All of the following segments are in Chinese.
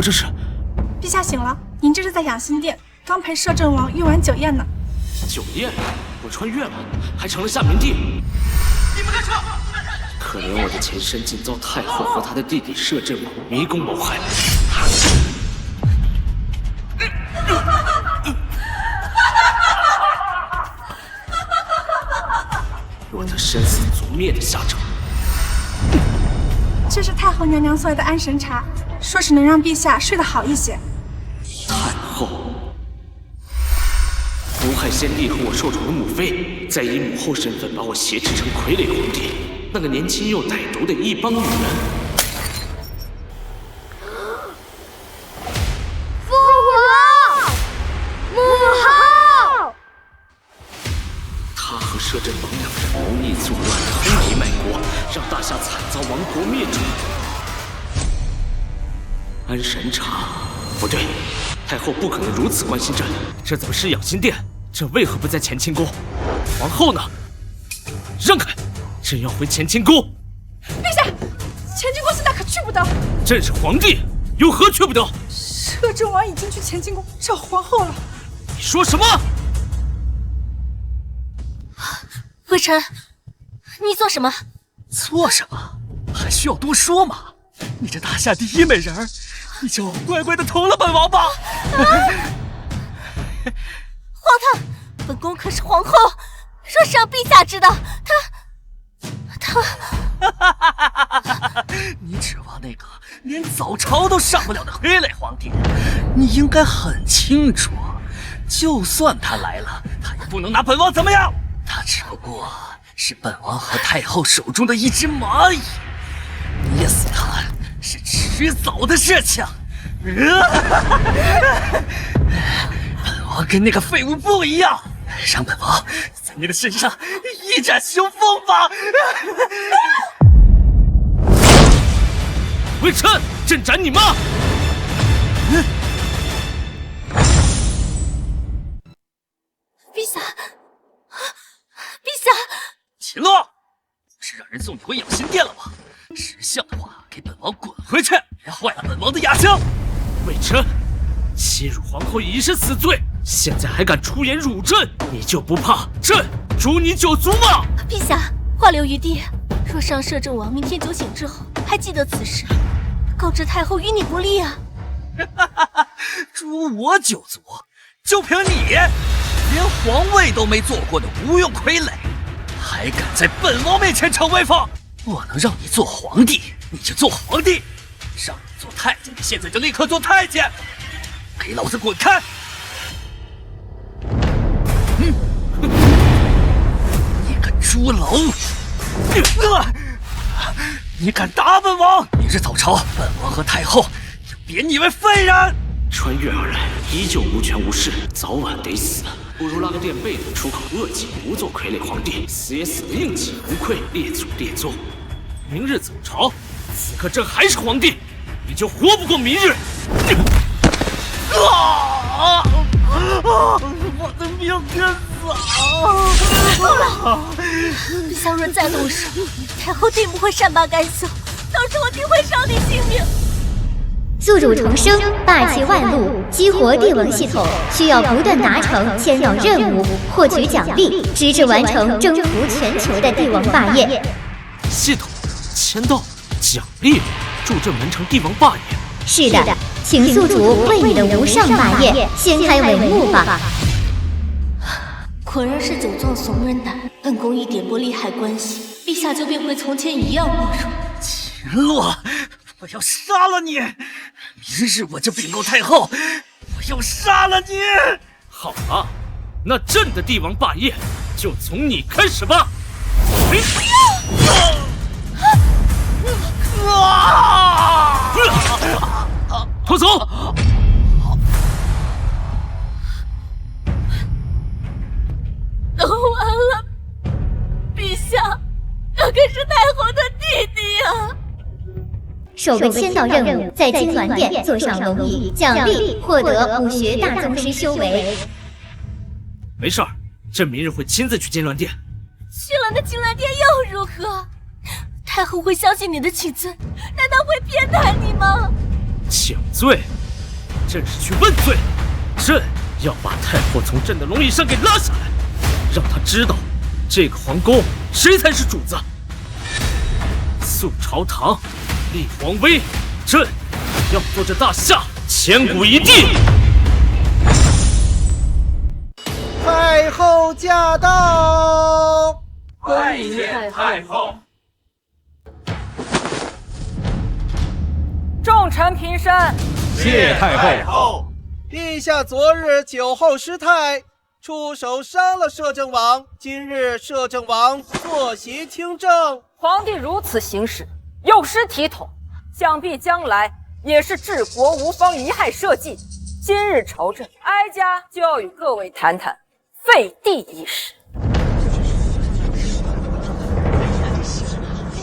这是？陛下醒了，您这是在养心殿，刚陪摄政王用完酒宴呢。酒宴？我穿越了，还成了夏明帝。你们干什么？可怜我的前身竟遭太后和他的弟弟摄政王迷宫谋害。我的生死族灭的下场。这是太后娘娘送来的安神茶，说是能让陛下睡得好一些。太后毒害先帝和我受宠的母妃，再以母后身份把我挟持成傀儡皇帝，那个年轻又歹毒的一帮女人。父皇，母后，他和摄政王两人谋逆作乱，偷敌卖国，让大夏惨遭亡国灭种。安神茶，不对，太后不可能如此关心朕。这怎么是养心殿？朕为何不在乾清宫？皇后呢？让开！朕要回乾清宫。陛下，乾清宫现在可去不得。朕是皇帝，有何去不得？摄政王已经去乾清宫找皇后了。你说什么？微臣，你做什么？做什么？还需要多说吗？你这大夏第一美人儿，你就乖乖的投了本王吧。皇太，本宫可是皇后，若是让陛下知道，他……你指望那个连早朝都上不了的傀儡皇帝？你应该很清楚，就算他来了，他也不能拿本王怎么样。他只不过是本王和太后手中的一只蚂蚁，捏死他是迟早的事情。本王跟那个废物不一样，让本王在你的身上一展雄风吧！微臣，朕斩你妈！陛下，陛下，秦洛，不是让人送你回养心殿了吗？识相的话，给本王滚回去，别坏了本王的雅兴。微臣，欺辱皇后已是死罪，现在还敢出言辱朕，你就不怕朕诛你九族吗？陛下，话留余地。若是让摄政王明天酒醒之后还记得此事，告知太后与你不利啊！诛我九族，就凭你，连皇位都没做过的无用傀儡，还敢在本王面前逞威风？我能让你做皇帝，你就做皇帝；让你做太监，你现在就立刻做太监！给老子滚开！你个猪篓！你敢打本王？明日早朝，本王和太后就贬你为废人！穿越而来，依旧无权无势，早晚得死。不如拉个垫背的，出口恶气，不做傀儡皇帝，死也死得硬气，无愧列祖列宗。明日早朝，此刻朕还是皇帝，你就活不过明日。我的命真够了！陛下若再动手，太后定不会善罢甘休，到时我定会伤你性命。宿主重生，霸气万路，激活帝王系统，需要不断达成千绕任务，获取奖励，直至完成征服全球的帝王霸业。系统签到奖励，助朕完成帝王霸业。是的，请宿主为你的无上霸业掀开帷幕吧。果然是酒壮怂人胆，本宫一点拨利害关系，陛下就变回从前一样懦弱。秦洛，我要杀了你！明日我就禀告太后，我要杀了你！好啊，那朕的帝王霸业就从你开始吧！拖走！都完了，陛下，那可是太后的弟弟呀！首个签到任务，在金銮殿坐上龙椅，奖励获得武学大宗师修为。没事儿，朕明日会亲自去金銮殿。去了那金銮殿又如何？太后会相信你的请罪？难道会偏袒你吗？请罪？朕是去问罪，朕要把太后从朕的龙椅上给拉下来，让她知道这个皇宫谁才是主子。肃朝堂，立皇威，朕要做这大夏千古一帝。太后驾到！拜见太后。众臣平身。谢太后。陛下昨日酒后失态，出手伤了摄政王，今日摄政王坐席听政。皇帝如此行事，有失体统，想必将来也是治国无方，贻害社稷。今日朝政，哀家就要与各位谈谈废帝一事。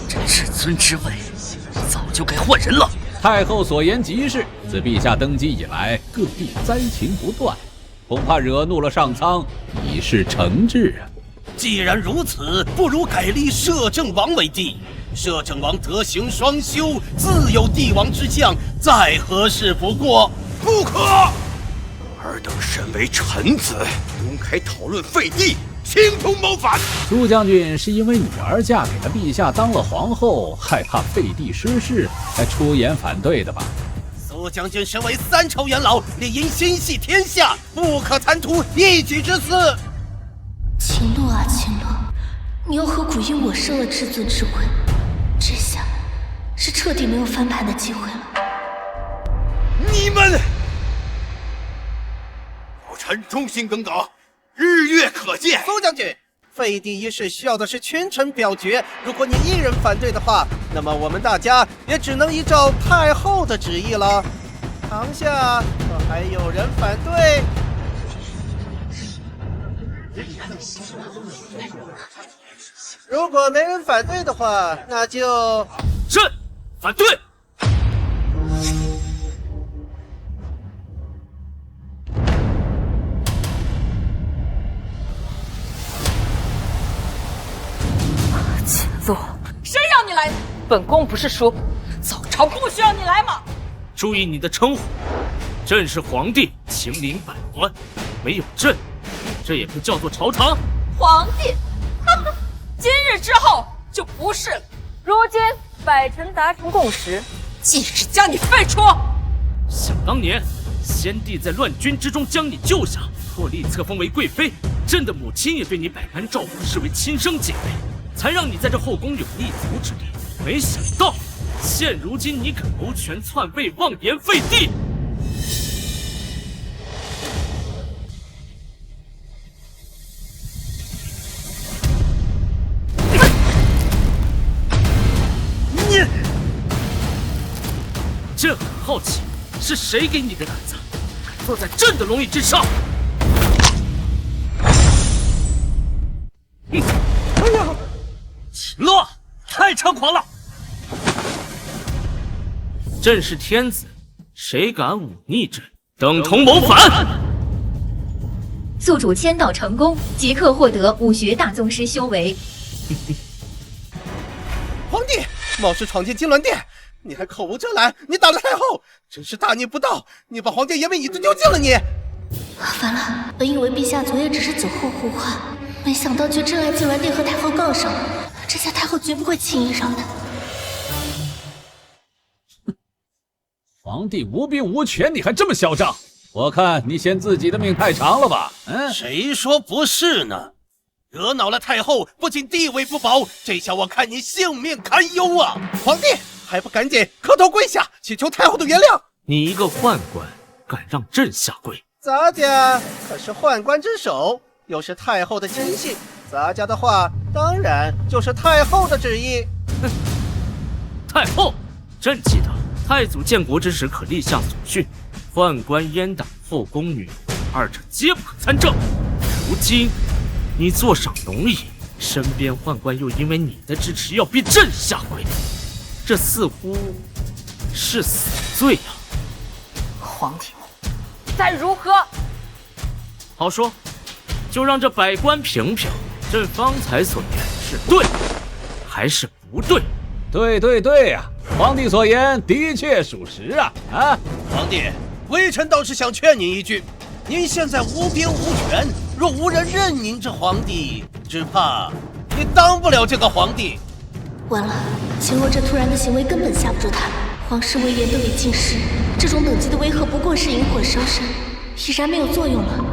这至尊之位，早就该换人了。太后所言极是，自陛下登基以来，各地灾情不断，恐怕惹怒了上苍，以示惩治啊。既然如此，不如改立摄政王为帝。摄政王德行双修，自有帝王之相，再合适不过。不可！尔等身为臣子，公开讨论废帝，形同谋反。苏将军是因为女儿嫁给了陛下当了皇后，害怕废帝失势，才出言反对的吧？苏将军身为3朝元老，理应心系天下，不可贪图一己之私。秦洛啊秦洛，你又何苦因我生了至尊之位？这下是彻底没有翻盘的机会了。你们，老臣忠心耿耿，日月可见。苏将军，废帝一事需要的是群臣表决，如果你一人反对的话，那么我们大家也只能依照太后的旨意了。堂下可还有人反对？如果没人反对的话，那就朕反对。秦洛，谁让你来的？本宫不是说早朝不需要你来吗？注意你的称呼，朕是皇帝，亲临百官，没有朕，这也不叫做朝堂。皇帝，哈哈，今日之后就不是了。如今百臣达成共识，即是将你废除。想当年，先帝在乱军之中将你救下，破例册封为贵妃，朕的母亲也对你百般照顾，视为亲生姐妹，才让你在这后宫有立足之地。没想到，现如今你肯谋权篡位，妄言废帝。朕很好奇，是谁给你的胆子，敢坐在朕的龙椅之上？哎呀，秦洛，太猖狂了！朕是天子，谁敢忤逆朕，等同谋反。宿主签到成功，即刻获得武学大宗师修为。皇帝，冒失闯进金銮殿，你还口无遮拦，你打了太后，真是大逆不道！你把皇帝爷们椅子丢尽了你！完了，本以为陛下昨夜只是酒后胡话，没想到却真来金銮殿和太后杠上了。这下太后绝不会轻易让他。皇帝无兵无权，你还这么嚣张？我看你嫌自己的命太长了吧？谁说不是呢？惹恼了太后，不仅地位不保，这下我看你性命堪忧啊！皇帝还不赶紧磕头跪下，祈求太后的原谅！你一个宦官，敢让朕下跪？咱家可是宦官之首，又是太后的亲信，咱家的话当然就是太后的旨意。哼，太后，朕记得太祖建国之时可立下祖训，宦官阉党后宫女二者皆不可参政。如今你坐上龙椅，身边宦官又因为你的支持要逼朕下跪，这似乎是死罪啊！皇帝，再如何？好说，就让这百官评评，朕方才所言是对还是不对？对呀，皇帝所言的确属实啊！皇帝，微臣倒是想劝您一句，您现在无兵无权，若无人认您这皇帝，只怕也当不了这个皇帝。完了，秦若这突然的行为根本吓不住他。皇室威严都已尽失，这种等级的威吓不过是引火烧身，已然没有作用了。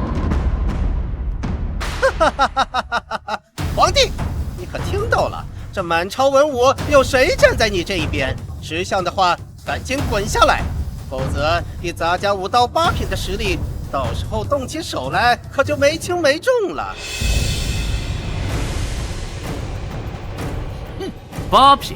皇帝，你可听到了？这满朝文武有谁站在你这一边？识相的话，赶紧滚下来，否则以咱家5到8品的实力，到时候动起手来可就没轻没重了。8品。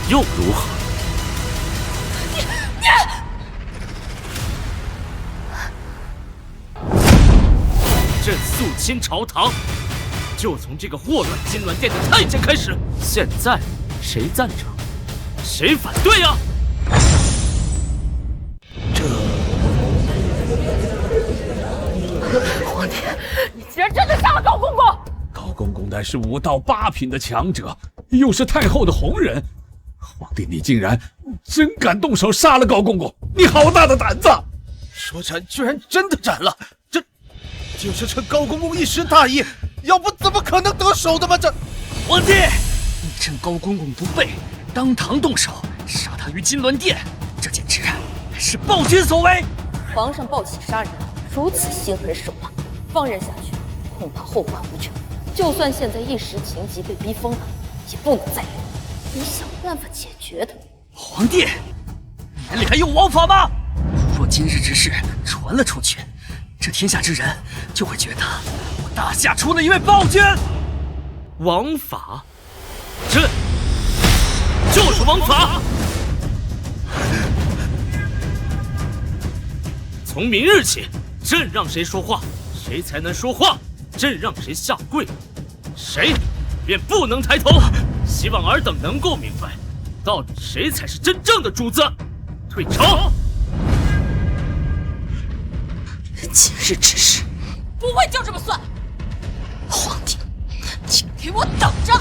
又如何？朕肃清朝堂，就从这个祸乱金銮殿的太监开始。现在谁赞成，谁反对啊？皇帝，你竟然真的杀了高公公！高公公乃是5到8品的强者，又是太后的红人。皇帝，你竟然真敢动手杀了高公公，你好大的胆子！说斩居然真的斩了，这就是趁高公公一时大意，要不怎么可能得手的吗？这皇帝，你趁高公公不备，当堂动手杀他于金銮殿，这简直是暴君所为！皇上暴起杀人，如此心狠手辣，放任下去，恐怕后患无穷。就算现在一时情急被逼疯了，也不能再忍，得想办法解决他。皇帝，你眼里还有王法吗？若今日之事传了出去，这天下之人就会觉得我大夏出了一位暴君。王法，朕就是王法。从明日起，朕让谁说话，谁才能说话；朕让谁下跪，谁便不能抬头。希望尔等能够明白，到底谁才是真正的主子。退朝。今日之事不会就这么算。皇帝，请给我等着！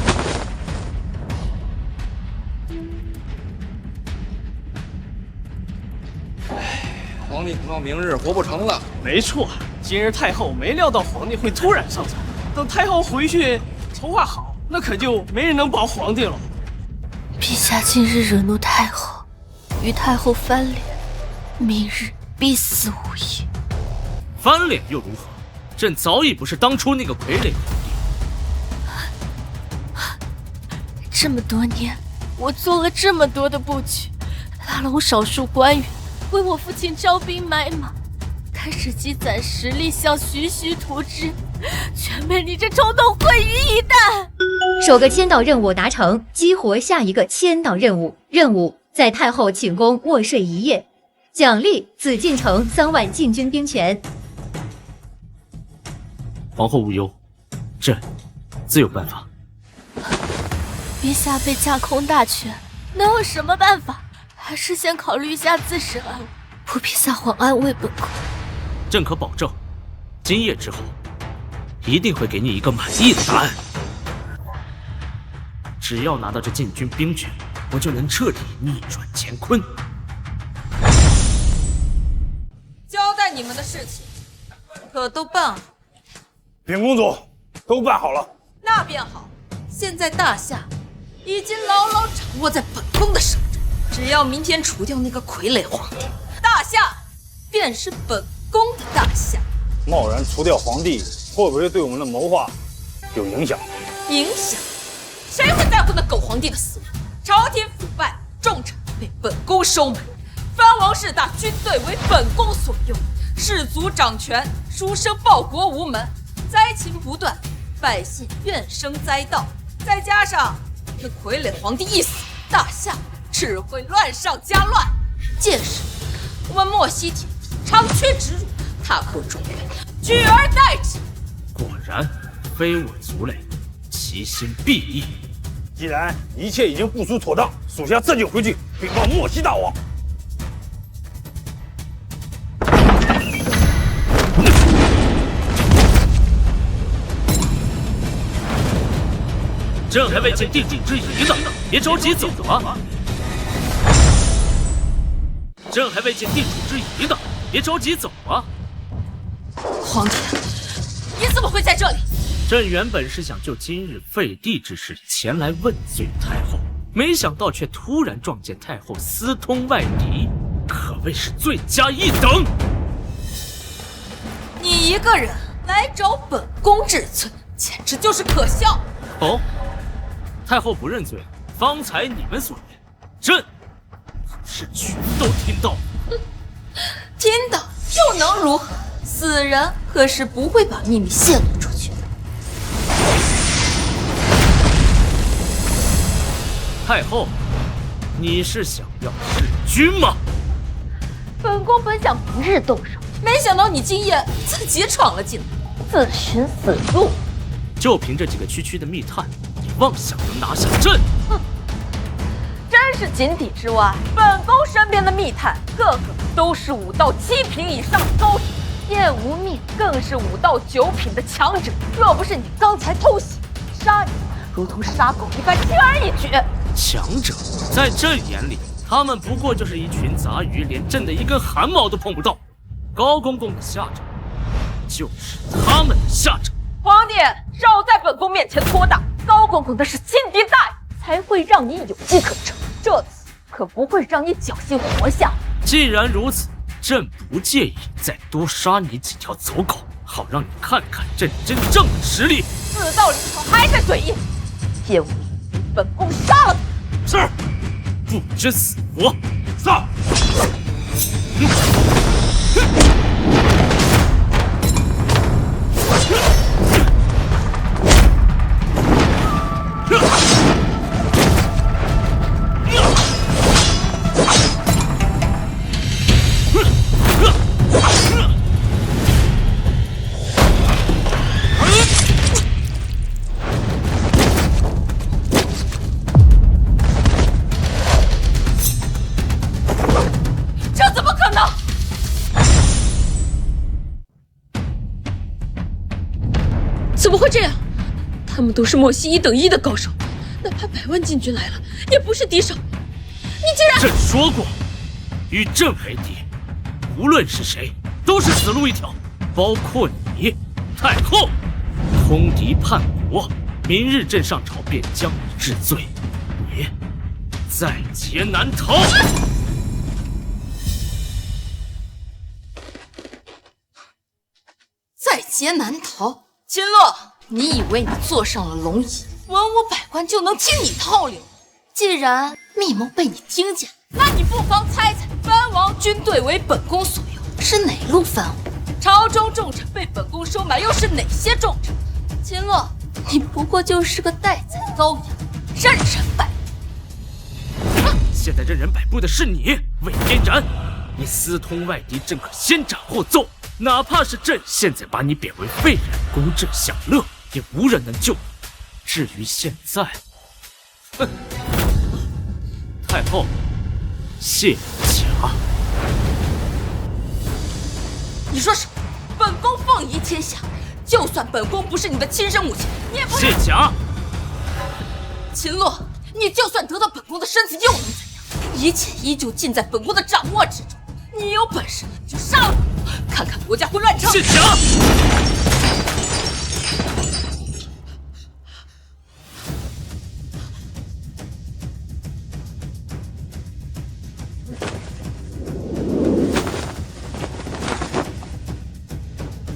皇帝恐怕明日活不成了。没错，今日太后没料到皇帝会突然上场，等太后回去筹划好，那可就没人能保皇帝了。陛下今日惹怒太后，与太后翻脸，明日必死无疑。翻脸又如何？朕早已不是当初那个傀儡皇帝。这么多年，我做了这么多的布局，拉拢少数官员，为我父亲招兵买马，开始积攒实力，想徐徐图之，全被你这冲动毁于一旦。首个签到任务达成，激活下一个签到任务。任务在太后寝宫卧睡1夜，奖励紫禁城3万禁军兵权。皇后无忧，朕自有办法。陛下被架空大权，能有什么办法？还是先考虑一下自身安危，不必撒谎安慰本宫。朕可保证，今夜之后，一定会给你一个满意的答案。只要拿到这禁军兵权，我就能彻底逆转乾坤。交代你们的事情，可都办好？禀公主，都办好了。那便好。现在大夏已经牢牢掌握在本宫的手中，只要明天除掉那个傀儡皇帝，大夏便是本宫的大夏。贸然除掉皇帝，会不会对我们的谋划有影响？影响？谁会在乎那狗皇帝的死亡？朝廷腐败，重臣被本宫收买，藩王势大，军队为本宫所用，士族掌权，书生报国无门，灾情不断，百姓怨声载道。再加上那傀儡皇帝一死，大夏只会乱上加乱。届时，我们莫西铁长驱直入，踏破中原，取而代之。果然，非我族类，其心必异。既然一切已经部署妥当，属下这就回去禀报莫西大王。朕还未尽定主之谊呢，别着急走啊！朕还未尽定主之谊呢，别着急走啊！皇帝，你怎么会在这里？朕原本是想就今日废帝之事前来问罪太后，没想到却突然撞见太后私通外敌，可谓是罪加一等。你一个人来找本宫治罪，简直就是可笑。哦，太后不认罪，方才你们所言，朕是全都听到了。听到又能如何？死人可是不会把秘密泄露出去的。太后，你是想要弑君吗？本宫本想明日动手，没想到你今夜自己闯了进来，自寻死路。就凭这几个区区的密探，你妄想能拿下朕？哼，真是井底之蛙。本宫身边的密探，个个都是5到7品以上的高手，叶无命更是5到9品的强者。若不是你刚才偷袭，杀你如同杀狗一般，轻而易举。强者，在朕眼里，他们不过就是一群杂鱼，连朕的一根汗毛都碰不到。高公公的下场，就是他们的下场。皇帝，少在本宫面前托大，高公公的是亲爹大爷，才会让你有机可乘。这次可不会让你侥幸活下。既然如此，朕不介意再多杀你几条走狗，好让你看看朕真正的实力。4到临头还在嘴硬，叶无命，本宫杀了他。是，不知死活。上。这怎么可能？怎么会这样？他们都是莫西1等1的高手，哪怕100万禁军来了，也不是敌手。你竟然……朕说过，与朕为敌，无论是谁，都是死路一条，包括你，太后。通敌叛国，明日朕上朝便将你治罪，你在劫难逃。在劫难逃。秦洛，你以为你坐上了龙椅，文武百官就能听你号令？既然密谋被你听见，那你不妨猜猜，藩王军队为本宫所用，是哪路藩王？朝中重臣被本宫收买，又是哪些重臣？秦洛，你不过就是个待宰羔羊，任人摆布。现在任人摆布的是你，魏嫣然。你私通外敌，朕可先斩后奏。哪怕是朕现在把你贬为废人，供朕享乐，也无人能救你。至于现在，哼，太后，卸甲。你说什么？本宫凤仪天下，就算本宫不是你的亲生母亲，你也不卸甲。秦洛，你就算得到本宫的身子又能怎样？一切依旧尽在本宫的掌握之中。你有本事就杀了我，看看国家会乱成。卸甲。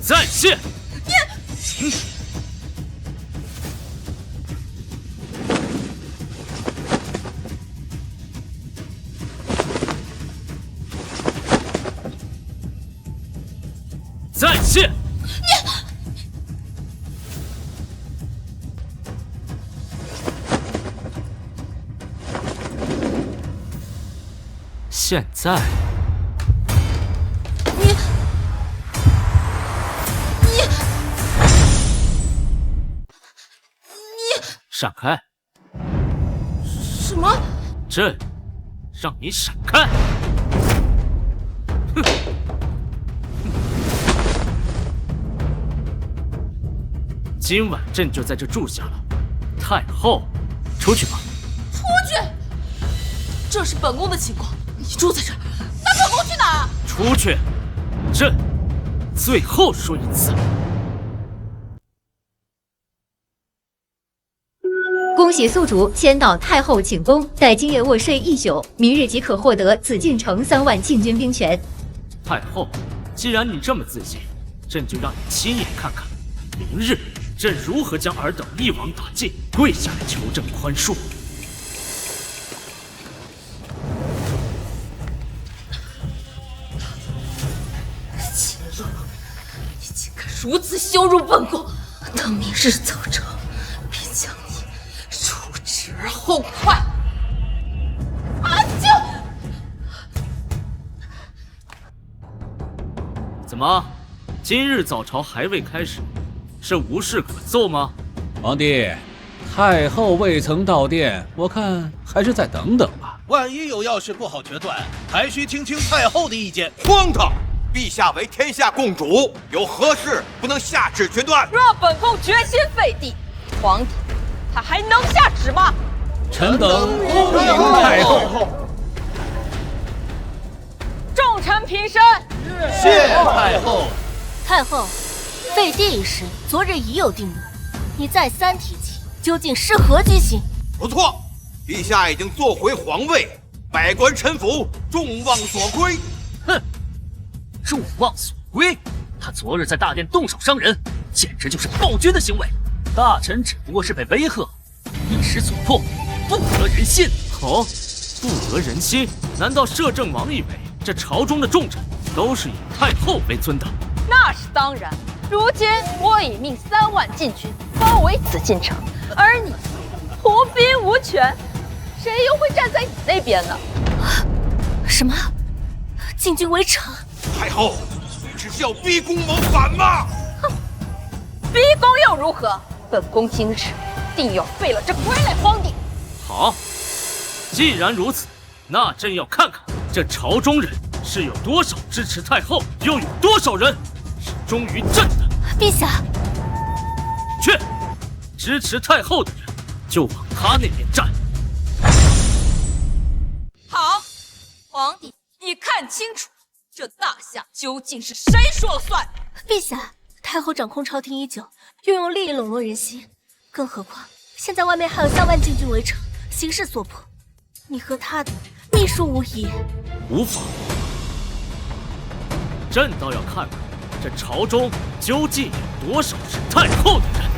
再卸。你。再卸！现在，闪开！什么？朕让你闪开！哼！今晚朕就在这住下了。太后，出去吧。出去！这是本宫的情况，你住在这儿，那本宫去哪儿？出去！朕最后说一次。恭喜宿主迁到太后寝宫，待今夜卧睡一宿，明日即可获得紫禁城3万禁军兵权。太后，既然你这么自信，朕就让你亲眼看看，明日朕如何将尔等一网打尽，跪下来求朕宽恕。秦乐，你竟敢如此羞辱本宫！等明日早朝，便将你处置而后快。阿秋，怎么，今日早朝还未开始，是无事可奏吗？皇帝，太后未曾到殿，我看还是再等等吧。万一有要事不好决断，还需听听太后的意见。荒唐！陛下为天下共主，有何事不能下旨决断？若本宫决心废帝，皇帝他还能下旨吗？臣等恭迎太后。众臣平身。谢太后。太后，废帝一事昨日已有定论，你再三提起，究竟是何居心？不错，陛下已经坐回皇位，百官臣服，众望所归。哼！众望所归？他昨日在大殿动手伤人，简直就是暴君的行为。大臣只不过是被威吓，一时所迫，不得人心。哦，不得人心？难道摄政王以为这朝中的重臣都是以太后为尊的？那是当然。如今我已命3万禁军包围紫禁城，而你无兵无权，谁又会站在你那边呢？什么？禁军围城？太后，你只是要逼宫谋反吗？哼，逼宫又如何？本宫今日定要废了这傀儡皇帝。好，既然如此，那朕要看看这朝中人是有多少支持太后，又有多少人是忠于朕的。陛下，去，支持太后的人就往他那边站。好，皇帝，你看清楚，这大夏究竟是谁说了算？陛下，太后掌控朝廷已久，又用利益笼络人心，更何况现在外面还有3万禁军围城，形势所迫，你和他的秘书无疑。无妨，朕倒要看看这朝中究竟有多少是太后的人。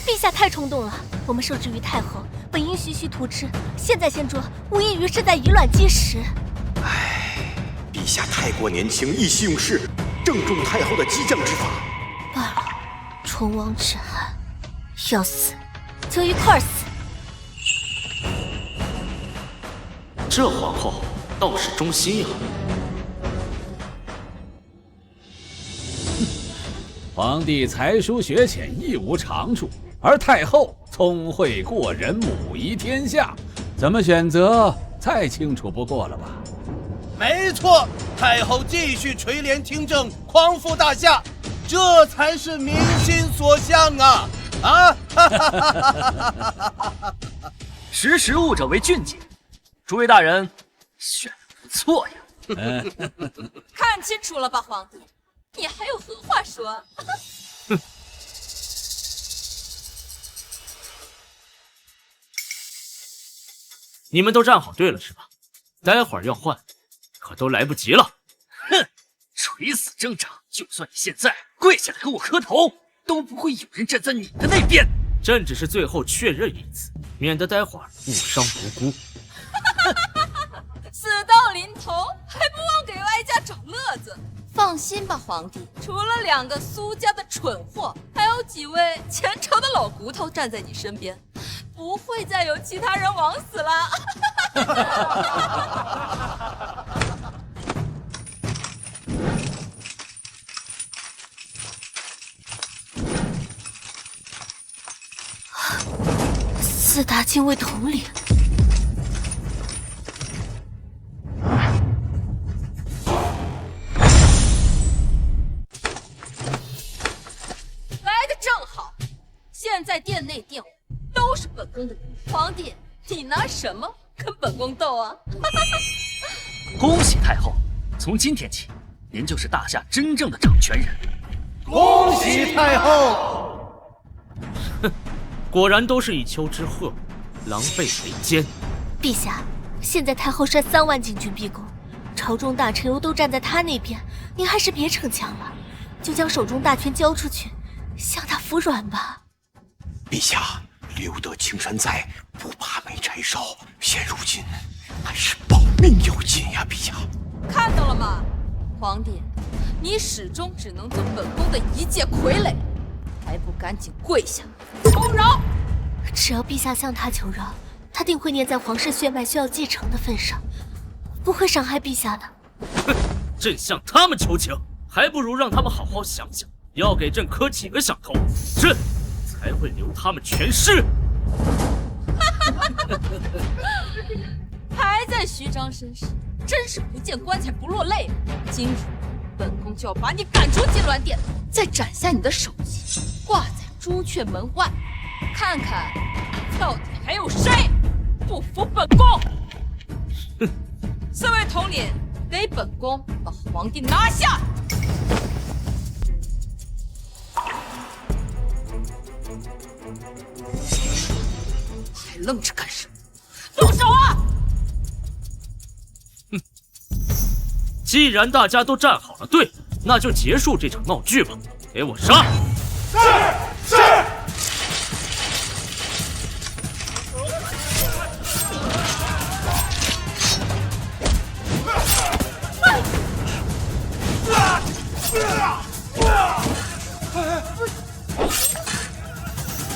陛下太冲动了，我们受制于太后，本应徐徐图之，现在掀桌，无异于是在以卵击石。唉，陛下太过年轻，意气用事，正中太后的激将之法。罢了，唇亡齿寒，要死就一块死。这皇后倒是忠心呀。皇帝才疏学浅，一无长处，而太后聪慧过人，母仪天下，怎么选择再清楚不过了吧？没错，太后继续垂帘听政，匡扶大夏，这才是民心所向啊！识时务者为俊杰，诸位大人选得不错呀。看清楚了吧，皇帝，你还有何话说？哼！你们都站好队了是吧？待会儿要换，可都来不及了。哼！垂死挣扎，就算你现在跪下来给我磕头，都不会有人站在你的那边。朕只是最后确认一次，免得待会儿误伤无辜。死到临头还不忘给哀家找乐子。放心吧，皇帝，除了2个苏家的蠢货，还有几位前朝的老骨头站在你身边，不会再有其他人枉死了。4大禁卫统领。来的正好，现在殿内殿外都是本宫的人，皇帝，你拿什么跟本宫斗啊？恭喜太后，从今天起，您就是大夏真正的掌权人。恭喜太后！哼，果然都是一丘之貉，狼狈为奸。陛下，现在太后率3万禁军逼宫，朝中大臣又都站在他那边，您还是别逞强了，就将手中大权交出去，向他服软吧。陛下，留得青山在，不怕没柴烧。现如今还是保命要紧呀，陛下。看到了吗，皇帝，你始终只能做本宫的一介傀儡，还不赶紧跪下求饶！只要陛下向他求饶，他定会念在皇室血脉需要继承的份上，不会伤害陛下的。哼，朕向他们求情，还不如让他们好好想想，要给朕磕几个响头，朕才会留他们全尸。还在虚张声势，真是不见棺材不落泪。今日本宫就要把你赶出金銮殿，再斩下你的首级，挂在朱雀门外，看看到底还有谁不服本宫。哼，4位统领，给本宫把皇帝拿下！还愣着干什么？动手啊！哼，既然大家都站好了队，那就结束这场闹剧吧，给我杀！是。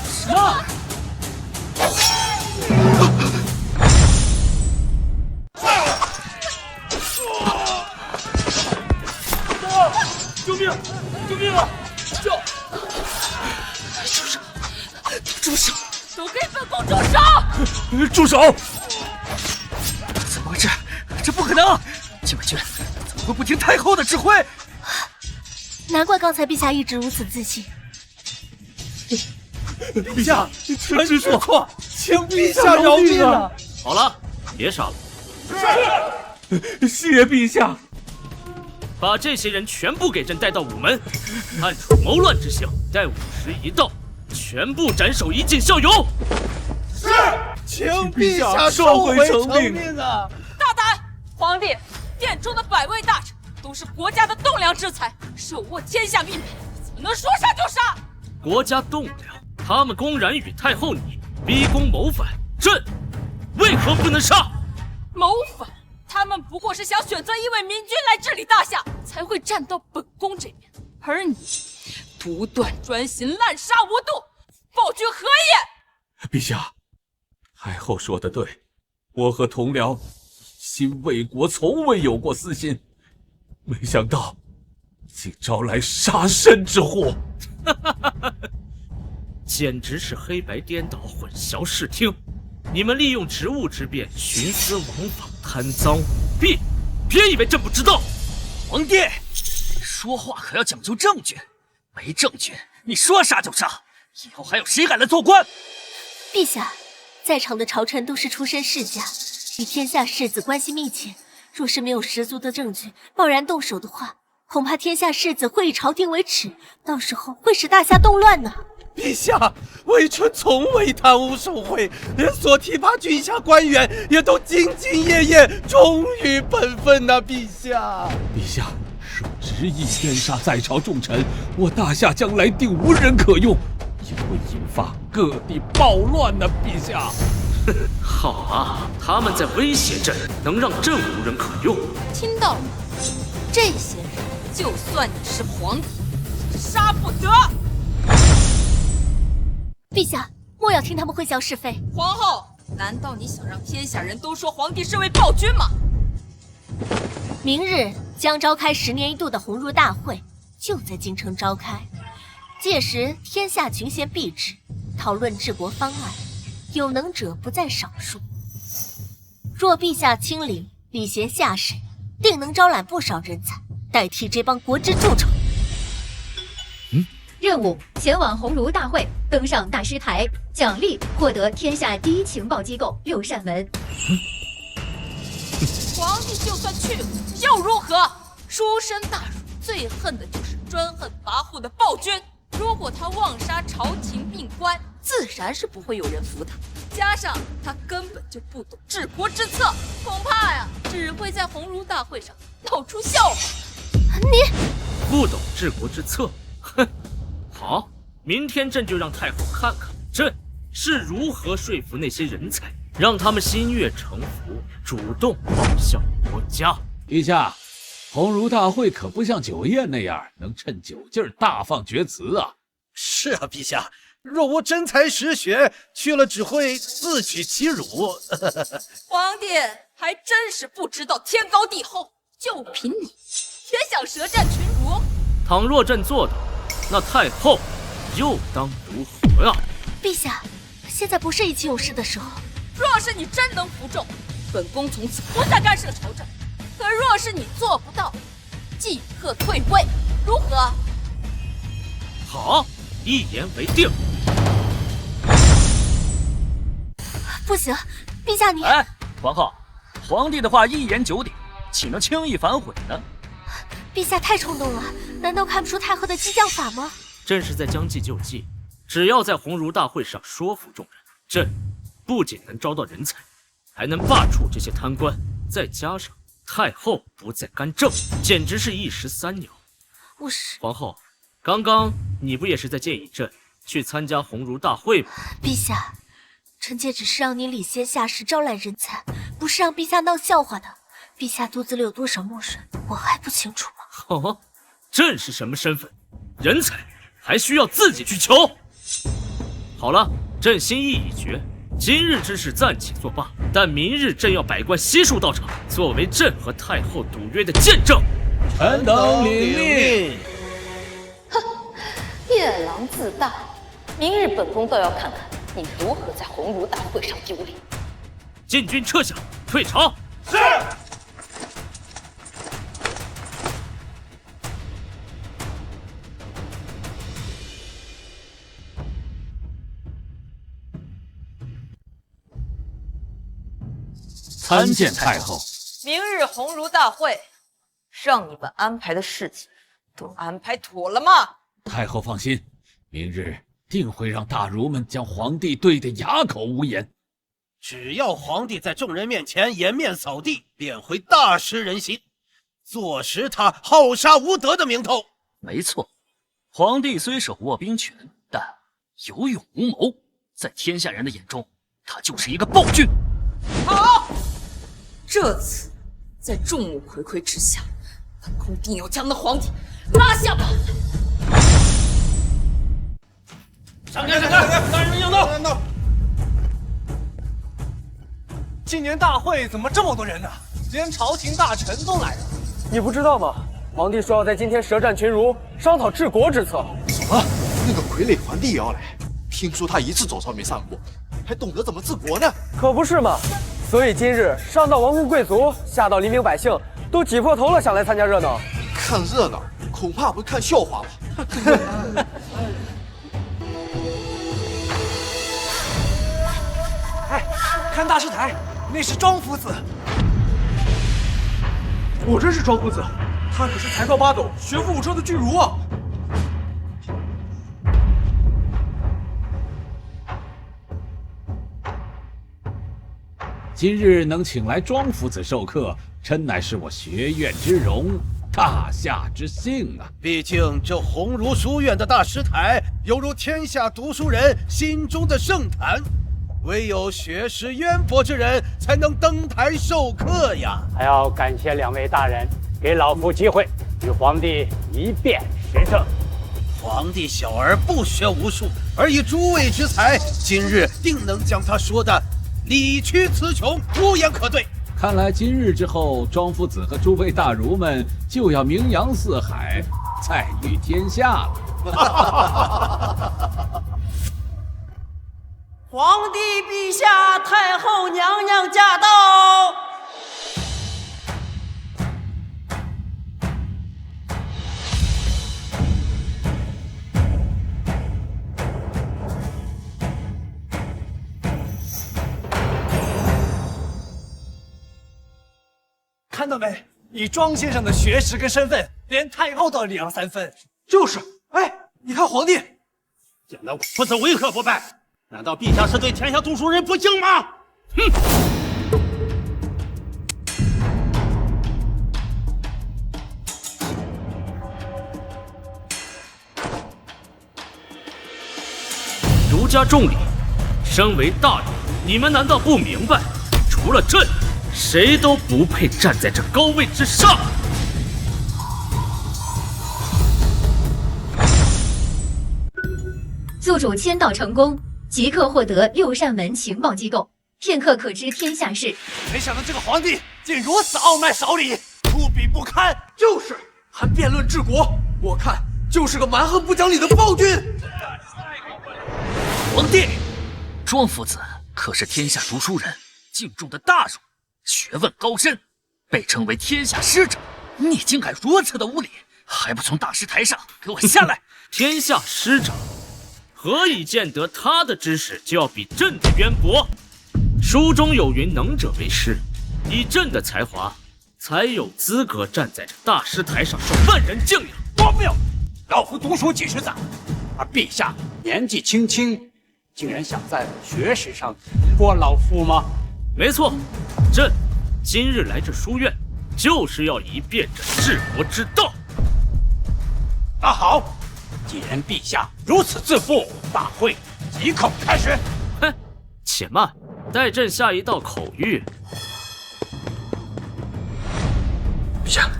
什么？救命！救命啊！救！住手！都给本宫住手！住手！怎么回事？这不可能！禁卫军怎么会不听太后的指挥？难怪刚才陛下一直如此自信。陛下，臣知错，请陛下饶命啊！好了，别杀了。谢陛下。把这些人全部给朕带到午门，判处谋乱之刑。待午时一到，全部斩首，以儆效尤。是，请陛下收回成命啊！大胆！皇帝，殿中的百位大臣都是国家的栋梁之才，手握天下命脉，怎么能说杀就杀？国家栋梁，他们公然与太后你逼宫谋反，朕为何不能杀？谋反？他们不过是想选择一位明君来治理大夏，才会站到本宫这边。而你独断专行，滥杀无度，暴君何也？陛下，太后说的对，我和同僚一心为国，从未有过私心，没想到竟招来杀身之祸。简直是黑白颠倒，混淆视听。你们利用职务之便徇私枉法，贪赃舞弊，别以为朕不知道。皇帝，说话可要讲究证据，没证据你说杀就杀，以后还有谁敢来做官？陛下，在场的朝臣都是出身世家，与天下士子关系密切，若是没有十足的证据，贸然动手的话，恐怕天下士子会以朝廷为耻，到时候会使大夏动乱呢。陛下，微臣从未贪污受贿，连所提拔军下官员也都兢兢业业，忠于本分呐！陛下，陛下，若执意冤杀在朝重臣，我大夏将来定无人可用，也会引发各地暴乱呐！陛下，好啊，他们在威胁朕，能让朕无人可用。听到了吗？这些人，就算你是皇帝，也杀不得。陛下，莫要听他们混淆是非。皇后，难道你想让天下人都说皇帝是位暴君吗？明日将召开10年一度的鸿儒大会，就在京城召开。届时天下群贤毕至，讨论治国方案。有能者不在少数。若陛下亲临，礼贤下士，定能招揽不少人才，代替这帮国之蛀虫。任务：前往鸿儒大会，登上大师台，奖励获得天下第一情报机构6扇门。皇帝就算去了又如何？书生大儒最恨的就是专横跋扈的暴君。如果他妄杀朝廷命官，自然是不会有人服他。加上他根本就不懂治国之策，恐怕呀，只会在鸿儒大会上闹出笑话。你不懂治国之策？哼！好，明天朕就让太后看看朕是如何说服那些人才，让他们心悦诚服，主动报效国家。陛下，鸿儒大会可不像酒宴那样能趁酒劲儿大放厥词啊。是啊，陛下，若无真才实学，去了只会自取其辱。皇帝还真是不知道天高地厚，就凭你也想舌战群儒？倘若朕做到，那太后又当如何啊？陛下，现在不是意气用事的时候。若是你真能服众，本宫从此不再干涉朝政。可若是你做不到，即刻退位，如何？好，一言为定。不行，陛下你……哎，皇后，皇帝的话一言九鼎，岂能轻易反悔呢？陛下太冲动了，难道看不出太后的激将法吗？朕是在将计就计，只要在鸿儒大会上说服众人，朕不仅能招到人才，还能罢黜这些贪官，再加上太后不再干政，简直是一石三鸟。我是皇后，刚刚你不也是在建议朕去参加鸿儒大会吗？陛下，臣妾只是让你礼贤下士，招揽人才，不是让陛下闹笑话的。陛下肚子里有多少墨水，我还不清楚吗？哦，朕是什么身份？人才还需要自己去求。好了，朕心意已决，今日之事暂且作罢，但明日朕要百官悉数到场，作为朕和太后赌约的见证。臣等领命。哼，夜郎自大，明日本宫倒要看看你如何在鸿儒大会上丢脸。禁军撤下，退朝。是。参见太后。明日鸿儒大会，让你们安排的事情都安排妥了吗？太后放心，明日定会让大儒们将皇帝对得哑口无言。只要皇帝在众人面前颜面扫地，便会大失人心，坐实他好杀无德的名头。没错，皇帝虽手握兵权，但有勇无谋，在天下人的眼中，他就是一个暴君。好，这次在众目睽睽之下，本宫定要将那皇帝拉下马。闪开！大人应道。今年大会怎么这么多人呢？连朝廷大臣都来了。你不知道吗？皇帝说要在今天舌战群儒，商讨治国之策。什么？那个傀儡皇帝也要来？听说他一次早操没上过，还懂得怎么治国呢？可不是嘛！所以今日上到王公贵族，下到黎民百姓，都挤破头了想来参加热闹。看热闹，恐怕不看笑话吧？哎，看大师台，那是庄夫子。果真是庄夫子，他可是才高八斗、学富五车的巨儒啊！今日能请来庄夫子授课，真乃是我学院之荣，大夏之幸啊！毕竟这鸿儒书院的大师台，犹如天下读书人心中的圣坛，唯有学识渊博之人才能登台授课呀！还要感谢两位大人，给老夫机会与皇帝一辩时政。皇帝小儿不学无术，而以诸位之才，今日定能将他说的理屈词穷，无言可对。看来今日之后，庄夫子和诸位大儒们就要名扬四海，再遇天下了。皇帝陛下，太后娘娘驾到！看到没？以庄先生的学识跟身份，连太后都礼让3分。就是，哎，你看皇帝，见到夫子为何不拜？难道陛下是对天下读书人不敬吗？哼！儒家重礼，身为大儒，你们难道不明白？除了朕，谁都不配站在这高位之上。宿主签到成功，即刻获得6扇门情报机构，片刻可知天下事。没想到这个皇帝竟如此傲慢少礼，出笔不堪。就是，还辩论治国，我看就是个蛮横不讲理的暴君。皇帝，庄夫子可是天下读书人敬重的大儒，学问高深，被称为天下师者。你竟敢如此的无礼，还不从大师台上给我下来！天下师者，何以见得他的知识就要比朕的渊博？书中有云：“能者为师。”以朕的才华，才有资格站在这大师台上受万人敬仰。荒谬！老夫读书几十载，而陛下年纪轻轻，竟然想在学识上赢过老夫吗？没错，朕今日来这书院，就是要一遍这治国之道。那好，既然陛下如此自负，大会即刻开始。哼，且慢，待朕下一道口谕。陛下，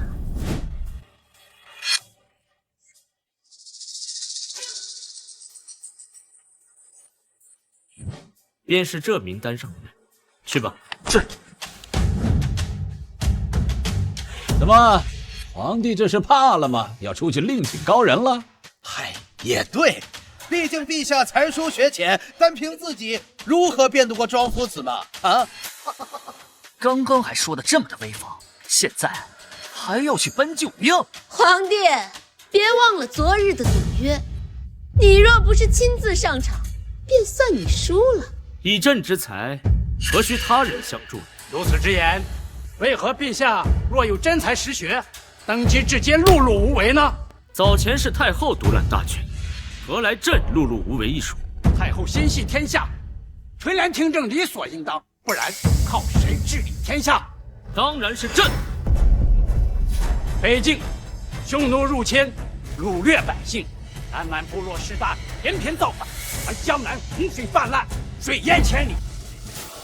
便是这名单上的人，去吧。是。怎么，皇帝这是怕了吗？要出去另请高人了？嗨，也对，毕竟陛下才疏学浅，单凭自己如何辩得过庄夫子嘛？啊！刚刚还说的这么的威风，现在还要去搬救兵？皇帝，别忘了昨日的赌约，你若不是亲自上场，便算你输了。以朕之才，何须他人相助？如此之言，为何陛下若有真才实学，登基至今碌碌无为呢？早前是太后独揽大权，何来朕碌碌无为一说？太后心系天下，垂帘听政理所应当，不然靠谁治理天下？当然是朕。北境匈奴入侵，掳掠百姓，南蛮部落势大，连篇造反，而江南洪水泛滥，水淹千里。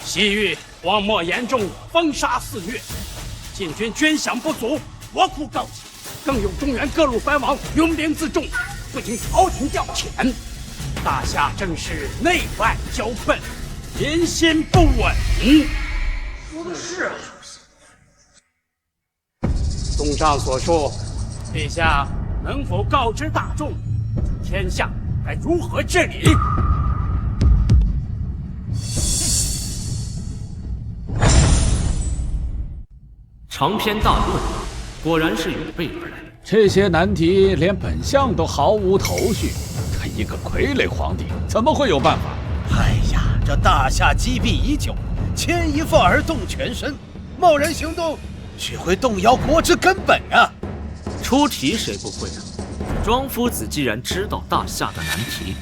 西域荒漠严重，风沙肆虐，晋军军饷不足，国库告急，更有中原各路藩王拥兵自重，不经朝廷调遣。大夏正是内外交困，人心不稳。说的是啊。综上所述，陛下能否告知大众，天下该如何治理？长篇大论，果然是有备而来。这些难题连本相都毫无头绪，他一个傀儡皇帝怎么会有办法？哎呀，这大夏积弊已久，牵一发而动全身，贸然行动，只会动摇国之根本啊！出题谁不会啊？庄夫子既然知道大夏的难题，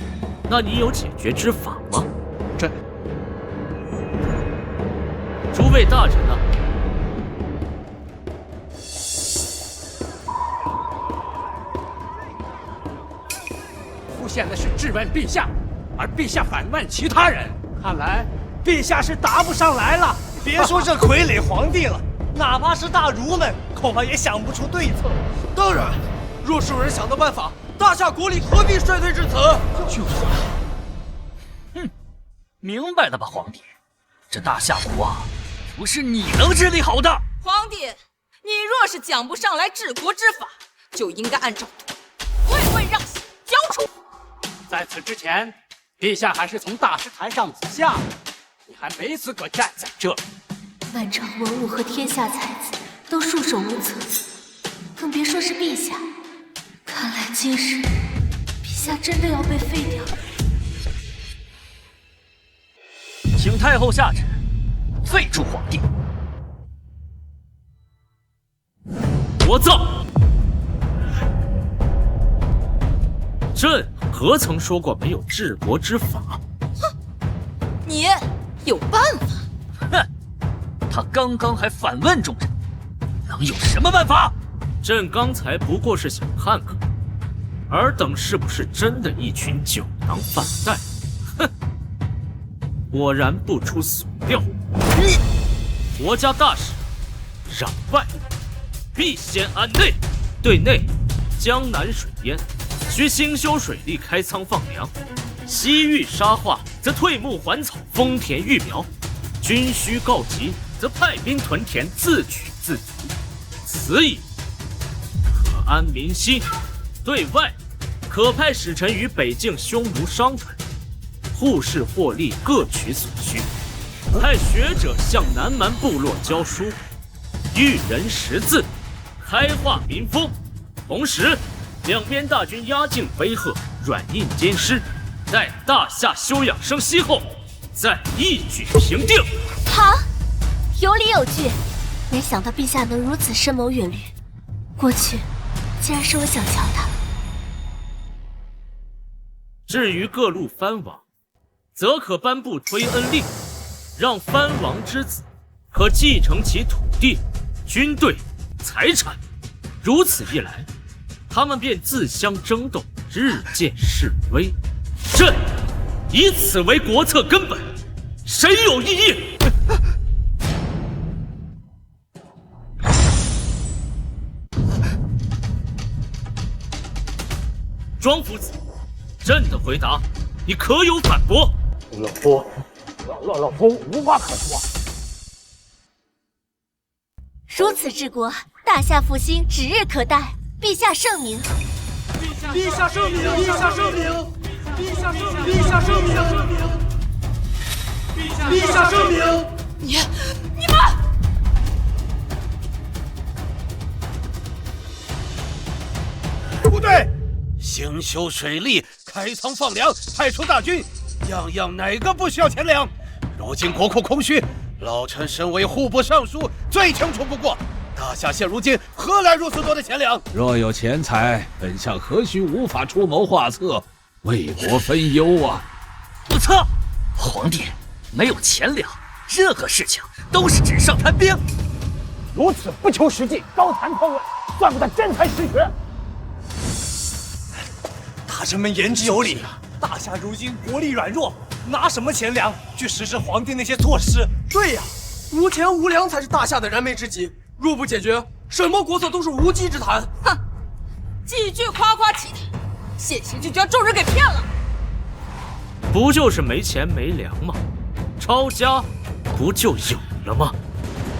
那你有解决之法吗？诸位大臣啊！出现的是质问陛下，而陛下反问其他人，看来陛下是答不上来了。别说这傀儡皇帝了，哪怕是大儒们，恐怕也想不出对策。当然，若是有人想到办法，大夏国力何必衰退至此？就是。哼，明白了吧，皇帝？这大夏国啊，不是你能治理好的。皇帝，你若是讲不上来治国之法，就应该按照位位让贤交出。在此之前，陛下还是从大石台上走下来，你还没资格站在这里。满朝文武和天下才子都束手无策，更别说是陛下。看来今日陛下真的要被废掉了。请太后下旨，废黜皇帝。国葬。朕何曾说过没有治国之法？哼，你有办法？哼，他刚刚还反问众人，能有什么办法？朕刚才不过是想看看，尔等是不是真的一群酒囊饭袋？哼，果然不出所料。国家大事，攘外，必先安内。对内，江南水淹，需兴修水利，开仓放粮；西域沙化，则退牧还草，丰田育苗；军需告急，则派兵屯田，自给自足。此以可安民心。对外，可派使臣于北境匈奴商团，互市获利，各取所需；派学者向南蛮部落教书，育人识字，开化民风。同时，两边大军压境威吓，软硬兼施，待大夏休养生息后，再一举平定。好，有理有据。没想到陛下能如此深谋远虑，过去竟然是我想瞧他。至于各路藩王，则可颁布推恩令，让藩王之子可继承其土地、军队、财产。如此一来，他们便自相争斗，日渐式微。朕以此为国策根本，谁有异议？庄夫子，朕的回答，你可有反驳？老夫无话可说。如此治国，大夏复兴指日可待。陛下圣明。陛下圣明！陛下圣明！陛下圣明！陛下圣明！陛下圣明！你们！部队，兴修水利，开仓放粮，派出大军，样样哪个不需要钱粮？如今国库空虚，老臣身为户部尚书，最清楚不过。大夏现如今何来如此多的钱粮？若有钱财，本相何须无法出谋划策，为国分忧啊！不错，皇帝没有钱粮，任何事情都是纸上谈兵。如此不求实际，高谈阔论，算不得真才实学。大臣们言之有理，大夏如今国力软弱，拿什么钱粮去实施皇帝那些措施？对呀，无钱无粮才是大夏的燃眉之急。若不解决，什么国策都是无稽之谈。哼，几句夸夸其谈，现行就将众人给骗了。不就是没钱没粮吗？抄家不就有了吗？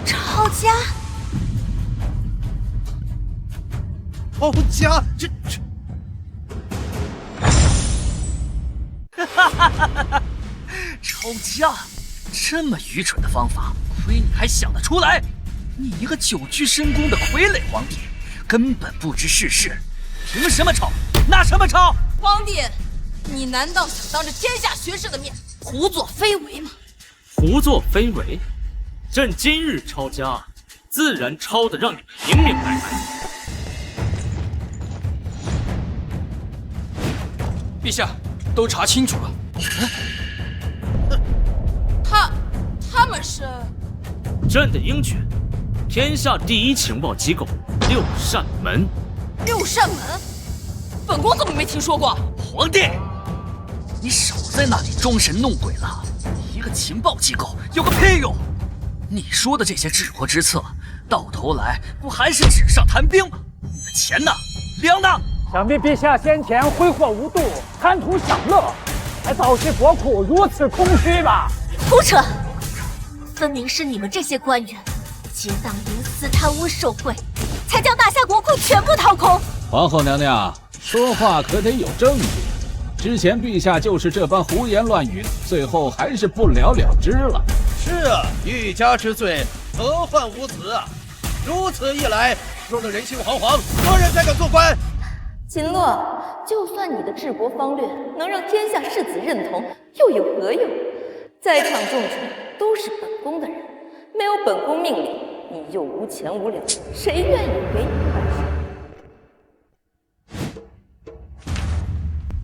抄家？抄家？这……抄家，这么愚蠢的方法，亏你还想得出来！你一个久居深宫的傀儡皇帝，根本不知世事，凭什么抄？拿什么抄？皇帝，你难道想当着天下学士的面胡作非为吗？胡作非为？朕今日抄家，自然抄得让你们明明白白。陛下，都查清楚了。他们是朕的鹰犬。天下第一情报机构六扇门。六扇门？本宫怎么没听说过？皇帝，你少在那里装神弄鬼了！一个情报机构有个屁用！你说的这些治国之策，到头来不还是纸上谈兵吗？你的钱呢？粮呢？想必陛下先前挥霍无度，贪图享乐，才导致国库如此空虚吧？胡扯！分明是你们这些官员结党营私、贪污受贿，才将大夏国库全部掏空。皇后娘娘，说话可得有证据。之前陛下就是这般胡言乱语，最后还是不了了之了。是啊，欲加之罪，何患无辞啊！如此一来，若能人心惶惶，何人再敢做官？秦乐，就算你的治国方略能让天下士子认同，又有何用？在场众臣都是本宫的人，没有本宫命令，你又无钱无粮，谁愿意给你办事？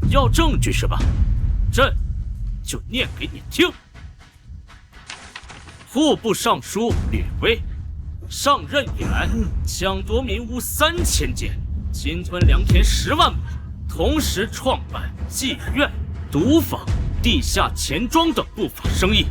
要证据是吧？朕就念给你听。户部尚书吕威上任以来，抢夺民屋3000间，侵吞良田10万亩，同时创办妓院、赌坊、地下钱庄等不法生意，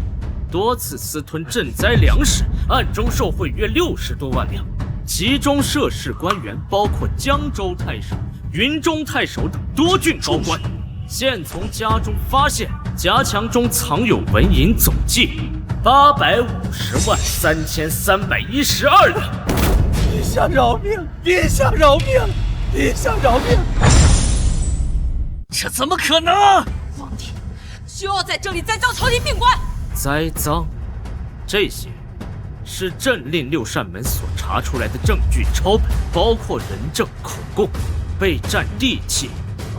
多次私吞赈灾粮食，暗中受贿约60多万两。其中涉事官员包括江州太守、云中太守等多郡高官。现从家中发现夹墙中藏有纹银总计850万3312两。陛下饶命！陛下饶命！陛下饶命！这怎么可能？皇帝休要在这里栽赃朝廷命官！栽赃，这些是朕令六扇门所查出来的证据抄本，包括人证、口供、备战地契、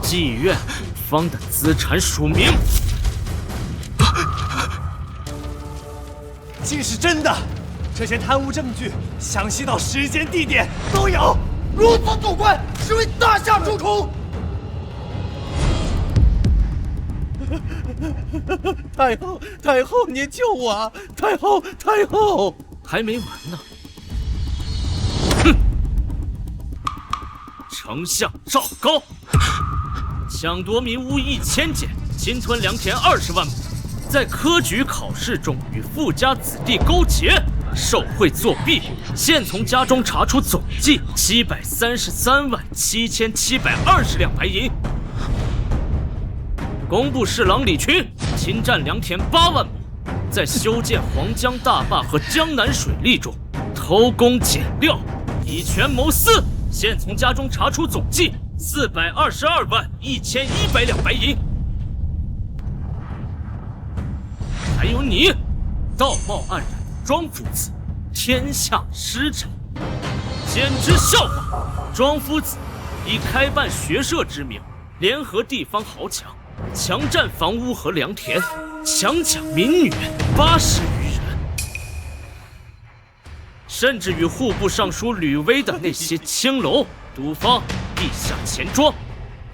妓院、赌坊的资产署名。竟是真的！这些贪污证据详细到时间、地点都有。如此做官，是为大夏诛虫！太后，太后，您救我啊！太后，太后，还没完呢！哼！丞相赵高抢夺民屋1000间，侵吞良田20万亩，在科举考试中与富家子弟勾结，受贿作弊。现从家中查出总计7337720两白银。工部侍郎李群侵占良田8万亩，在修建黄江大坝和江南水利中偷工减料，以权谋私。现从家中查出总计4221100两白银。还有你，道貌岸然庄夫子，天下失臣，简直笑话！庄夫子以开办学社之名，联合地方豪强，强占房屋和良田，强抢民女80余人，甚至与户部尚书吕威的那些青楼、赌坊、地下钱庄，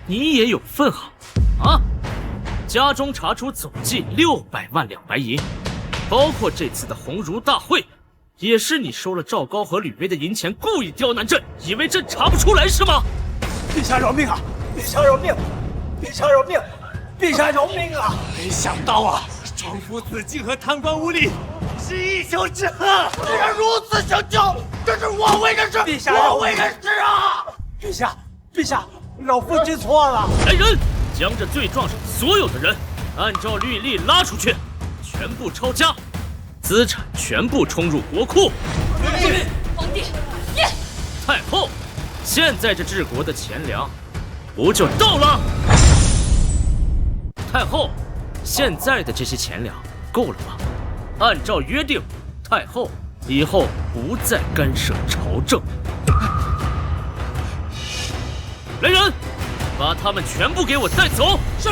你也有份啊！家中查出总计600万两白银，包括这次的鸿儒大会，也是你收了赵高和吕威的银钱，故意刁难朕，以为朕查不出来是吗？陛下饶命啊！陛下饶命！陛下饶命！陛下饶命啊！没想到啊，庄夫子竟和贪官污吏是一丘之貉，居然如此相交，这是我为人师！陛下，我为人师啊！陛下，陛下，老夫知错了。来人，将这罪状上所有的人按照律例拉出去，全部抄家，资产全部充入国库。皇帝，耶！太后，现在这治国的钱粮不就到了？太后，现在的这些钱粮够了吗？按照约定，太后以后不再干涉朝政。来人，把他们全部给我带走。是。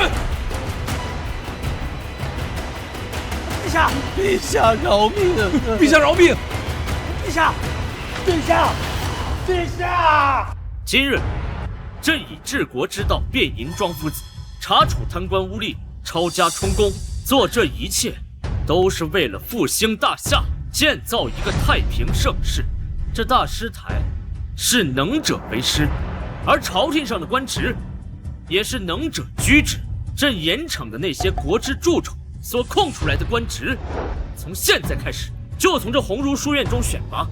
陛下，陛下饶命！陛下饶命！陛下，陛下，陛下！今日，朕以治国之道辩银庄夫子，查处贪官污吏，抄家充公，做这一切，都是为了复兴大夏，建造一个太平盛世。这大师台是能者为师，而朝廷上的官职也是能者居之。朕严惩的那些国之蛀虫所空出来的官职，从现在开始就从这鸿儒书院中选拔，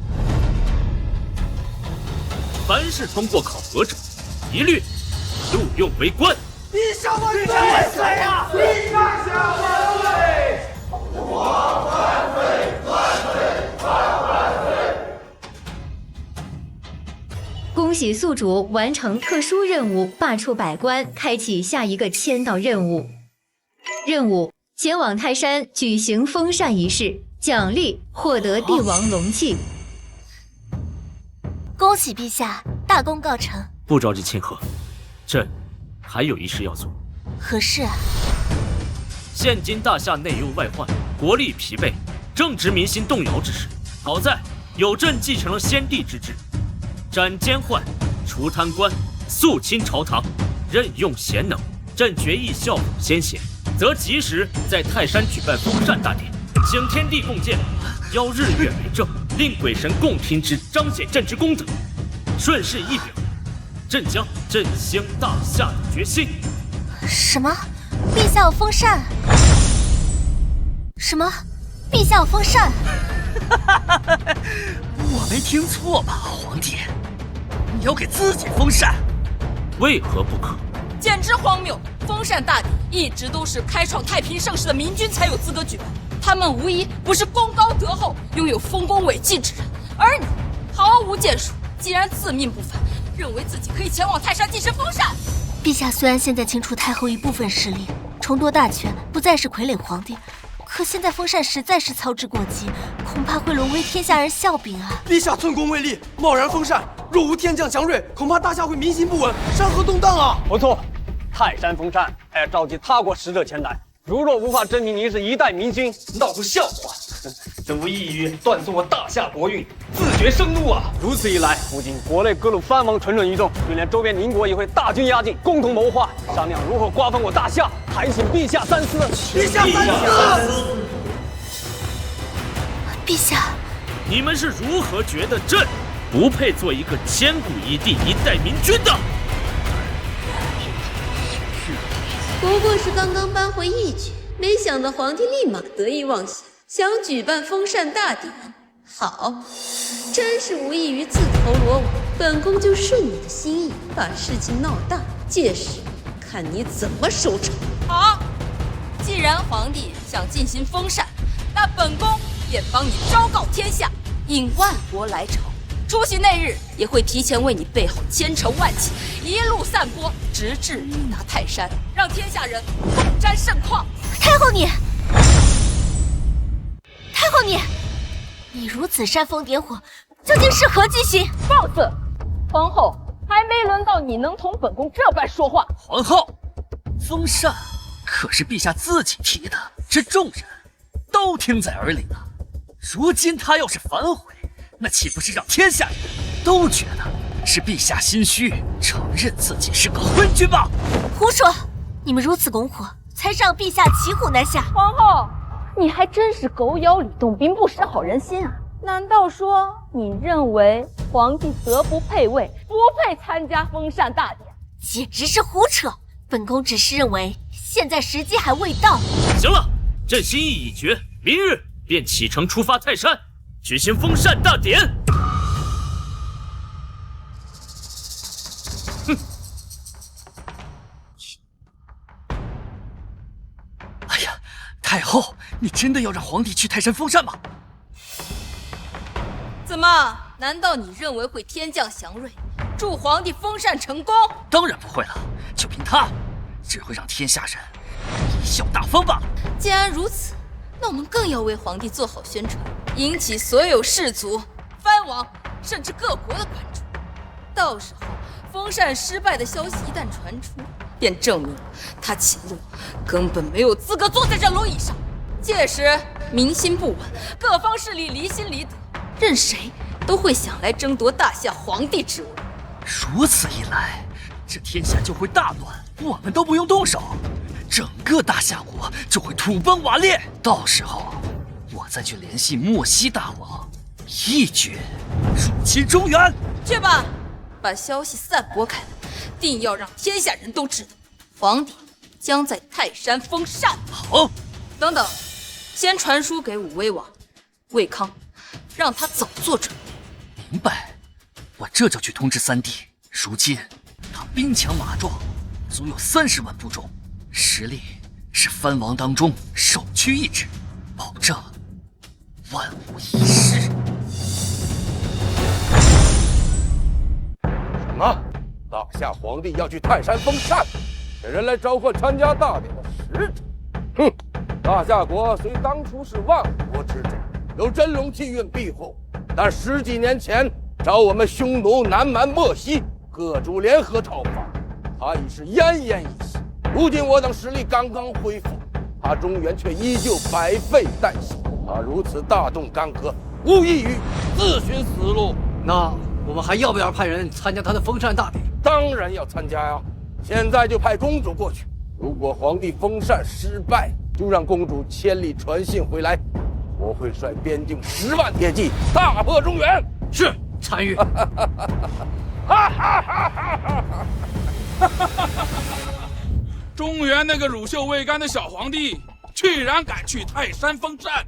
凡是通过考核者，一律录用为官。陛下万岁！万岁呀！陛下万岁！我万岁！万岁！万岁！恭喜宿主完成特殊任务，罢黜百官，开启下一个签到任务。任务：前往泰山举行封禅仪式，奖励获得帝王龙器。恭喜陛下，大功告成。不着急清河，朕还有一事要做。何事啊？现今大夏内忧外患，国力疲惫，正值民心动摇之时。好在有朕继承了先帝之制，斩奸宦，除贪官，肃清朝堂，任用贤能。朕决意效仿先贤，则及时在泰山举办封禅大典，请天地共鉴，邀日月为证，令鬼神共听之，彰显朕之功德。顺势一表，朕将振兴大夏的决心。什么？陛下要封禅？什么？陛下要封禅？我没听错吧，皇帝？你要给自己封禅？为何不可？简直荒谬！封禅大典一直都是开创太平盛世的明君才有资格举办，他们无疑不是功高德厚、拥有丰功伟绩之人。而你毫无建树，既然自命不凡，认为自己可以前往泰山进行封禅。陛下虽然现在清除太后一部分势力，重夺大权，不再是傀儡皇帝，可现在封禅实在是操之过急，恐怕会沦为天下人笑柄啊！陛下寸功未立，贸然封禅，若无天降祥瑞，恐怕大夏会民心不稳，山河动荡啊！不错，泰山封禅还要召集他国使者前来，如若无法证明您是一代明君，闹出笑话，这无异于断送我大夏国运，自绝生怒啊！如此一来，不仅国内各路藩王蠢蠢欲动，就连周边邻国也会大军压境，共同谋划，商量如何瓜分我大夏，还请陛下三思。陛下三思！陛下，你们是如何觉得朕不配做一个千古一帝、一代明君的？不过是刚刚扳回一局，没想到皇帝立马得意忘形，想举办封禅大典。好，真是无异于自投罗网。本宫就顺你的心意，把事情闹大，届时看你怎么收场。好，既然皇帝想进行封禅，那本宫便帮你昭告天下，引万国来朝。出行那日，也会提前为你备好千筹万骑，一路散播，直至抵达泰山，让天下人共沾盛况。太后你，太后你如此煽风点火，究竟是何居心？放肆！皇后，还没轮到你能同本宫这般说话。皇后，封禅可是陛下自己提的，这众人都听在耳里了。如今他要是反悔，那岂不是让天下人都觉得是陛下心虚，承认自己是个昏君吗？胡说！你们如此拱火，才让陛下骑虎难下。皇后，你还真是狗咬吕洞宾，不识好人心啊！难道说你认为皇帝德不配位，不配参加封禅大典？简直是胡扯！本宫只是认为现在时机还未到。行了，朕心意已决，明日便启程出发泰山，举行封禅大典。哼！哎呀，太后，你真的要让皇帝去泰山封禅吗？怎么？难道你认为会天降祥瑞，助皇帝封禅成功？当然不会了，就凭他，只会让天下人贻笑大方罢了。既然如此，那我们更要为皇帝做好宣传，引起所有士族、藩王，甚至各国的关注。到时候，封禅失败的消息一旦传出，便证明他秦洛根本没有资格坐在这龙椅上。届时民心不稳，各方势力离心离德，任谁都会想来争夺大夏皇帝之位。如此一来，这天下就会大乱，我们都不用动手，整个大夏国就会土崩瓦裂。到时候，我再去联系莫西大王，一举入侵中原。去吧，把消息散播开来，定要让天下人都知道，皇帝将在泰山封禅。好，等等，先传书给武威王魏康，让他早做准备。明白，我这就去通知三弟。如今他兵强马壮，足有30万部众，实力是藩王当中首屈一指，保证万无一失。么？大夏皇帝要去泰山封禅，这人来召唤参加大典的使者。哼！大夏国虽当初是万国之政，有真龙气运庇护，但10几年前找我们匈奴南蛮漠西各族联合讨伐，他已是奄奄一息。如今我等实力刚刚恢复，他中原却依旧百废待兴。他如此大动干戈，无异于自寻死路。那我们还要不要派人参加他的封禅大典？当然要参加呀！现在就派公主过去。如果皇帝封禅失败，就让公主千里传信回来。我会率边境10万铁骑大破中原。是，参与。中原那个乳臭未干的小皇帝，居然敢去泰山封禅！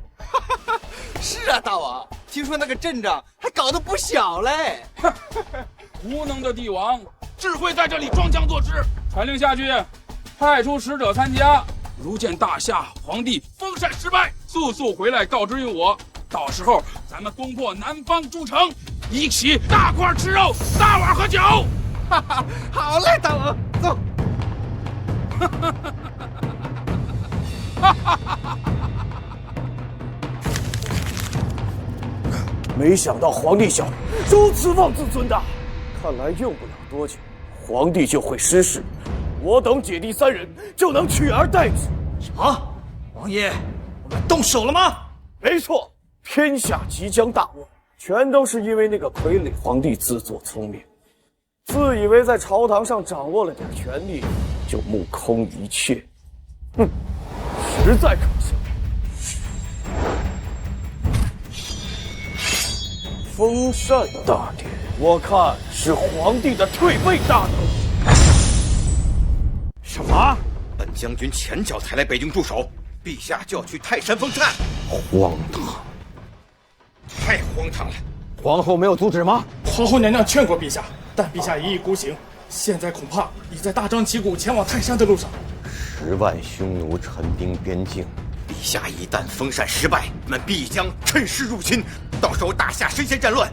是啊，大王，听说那个阵仗还搞得不小嘞。无能的帝王只会在这里装腔作势。传令下去，派出使者参加。如见大夏皇帝封禅失败，速速回来告知于我。到时候咱们攻破南方诸城，一起大块吃肉，大碗喝酒。好嘞，大王，走。没想到皇帝小如此妄自尊大，看来用不了多久，皇帝就会失势，我等姐弟3人就能取而代之。什么？王爷，我们动手了吗？没错，天下即将大乱，全都是因为那个傀儡皇帝自作聪明，自以为在朝堂上掌握了点权力，就目空一切。哼，实在可笑。封禅大典，我看是皇帝的退位大典。什么？本将军前脚才来北京驻守，陛下就要去泰山封禅，荒唐！太荒唐了！皇后没有阻止吗？皇后娘娘劝过陛下，但陛下一意孤行，现在恐怕已在大张旗鼓前往泰山的路上。10万匈奴陈兵边境，陛下一旦封禅失败，我们必将趁势入侵，到时候大夏深陷战乱，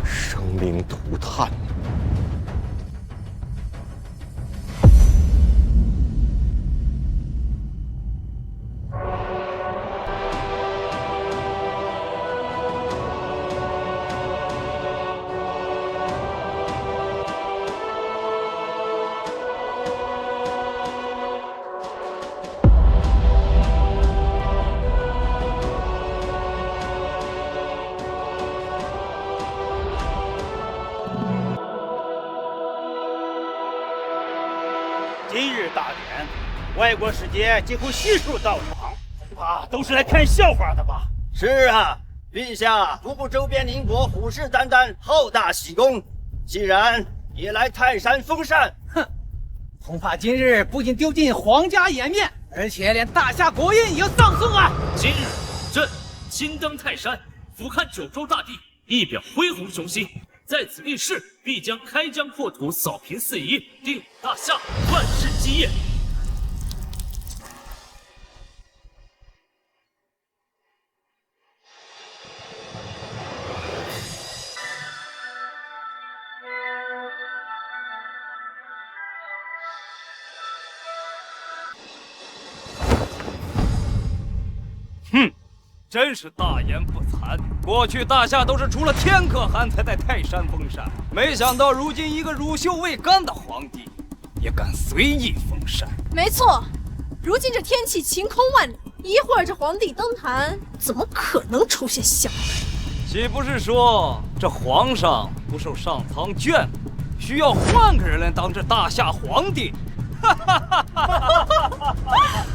生灵涂炭。今日大典，外国使节几乎悉数到场，恐怕都是来看笑话的吧？是啊，陛下不顾周边邻国虎视眈眈，好大喜功，既然也来泰山封禅，哼，恐怕今日不仅丢尽皇家颜面，而且连大夏国运也要葬送啊！今日朕亲登泰山，俯瞰九州大地，一表恢宏雄心。在此立誓，必将开疆扩土，扫平四夷，定大夏万世基业。哼，真是大言不惭。过去大夏都是除了天可汗才在泰山封禅，没想到如今一个乳臭未干的皇帝也敢随意封禅。没错，如今这天气晴空万里，一会儿这皇帝登坛，怎么可能出现笑话？岂不是说这皇上不受上苍眷顾，需要换个人来当这大夏皇帝？哈哈哈哈哈哈！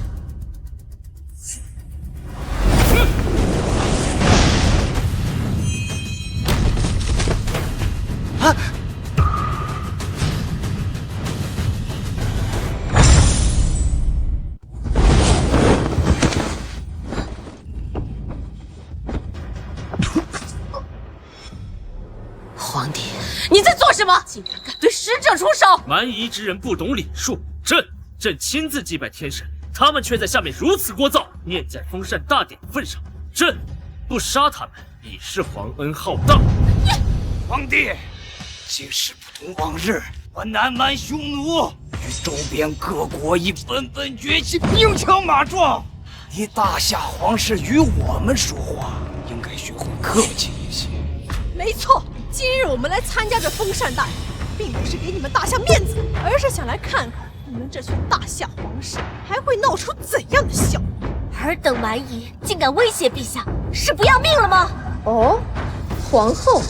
啊！皇帝，你在做什么？竟然敢对使者出手！蛮夷之人不懂礼数，朕亲自祭拜天神，他们却在下面如此聒噪。念在封禅大典的份上，朕不杀他们，以示皇恩浩荡。皇帝，今时不同往日，我南蛮匈奴与周边各国已纷纷崛起，兵强马壮。你大夏皇室与我们说话，应该学会客气一些。没错，今日我们来参加这封禅大典，并不是给你们大夏面子，而是想来看看你们这群大夏皇室还会闹出怎样的笑话。尔等蛮夷竟敢威胁陛下，是不要命了吗？哦，皇后，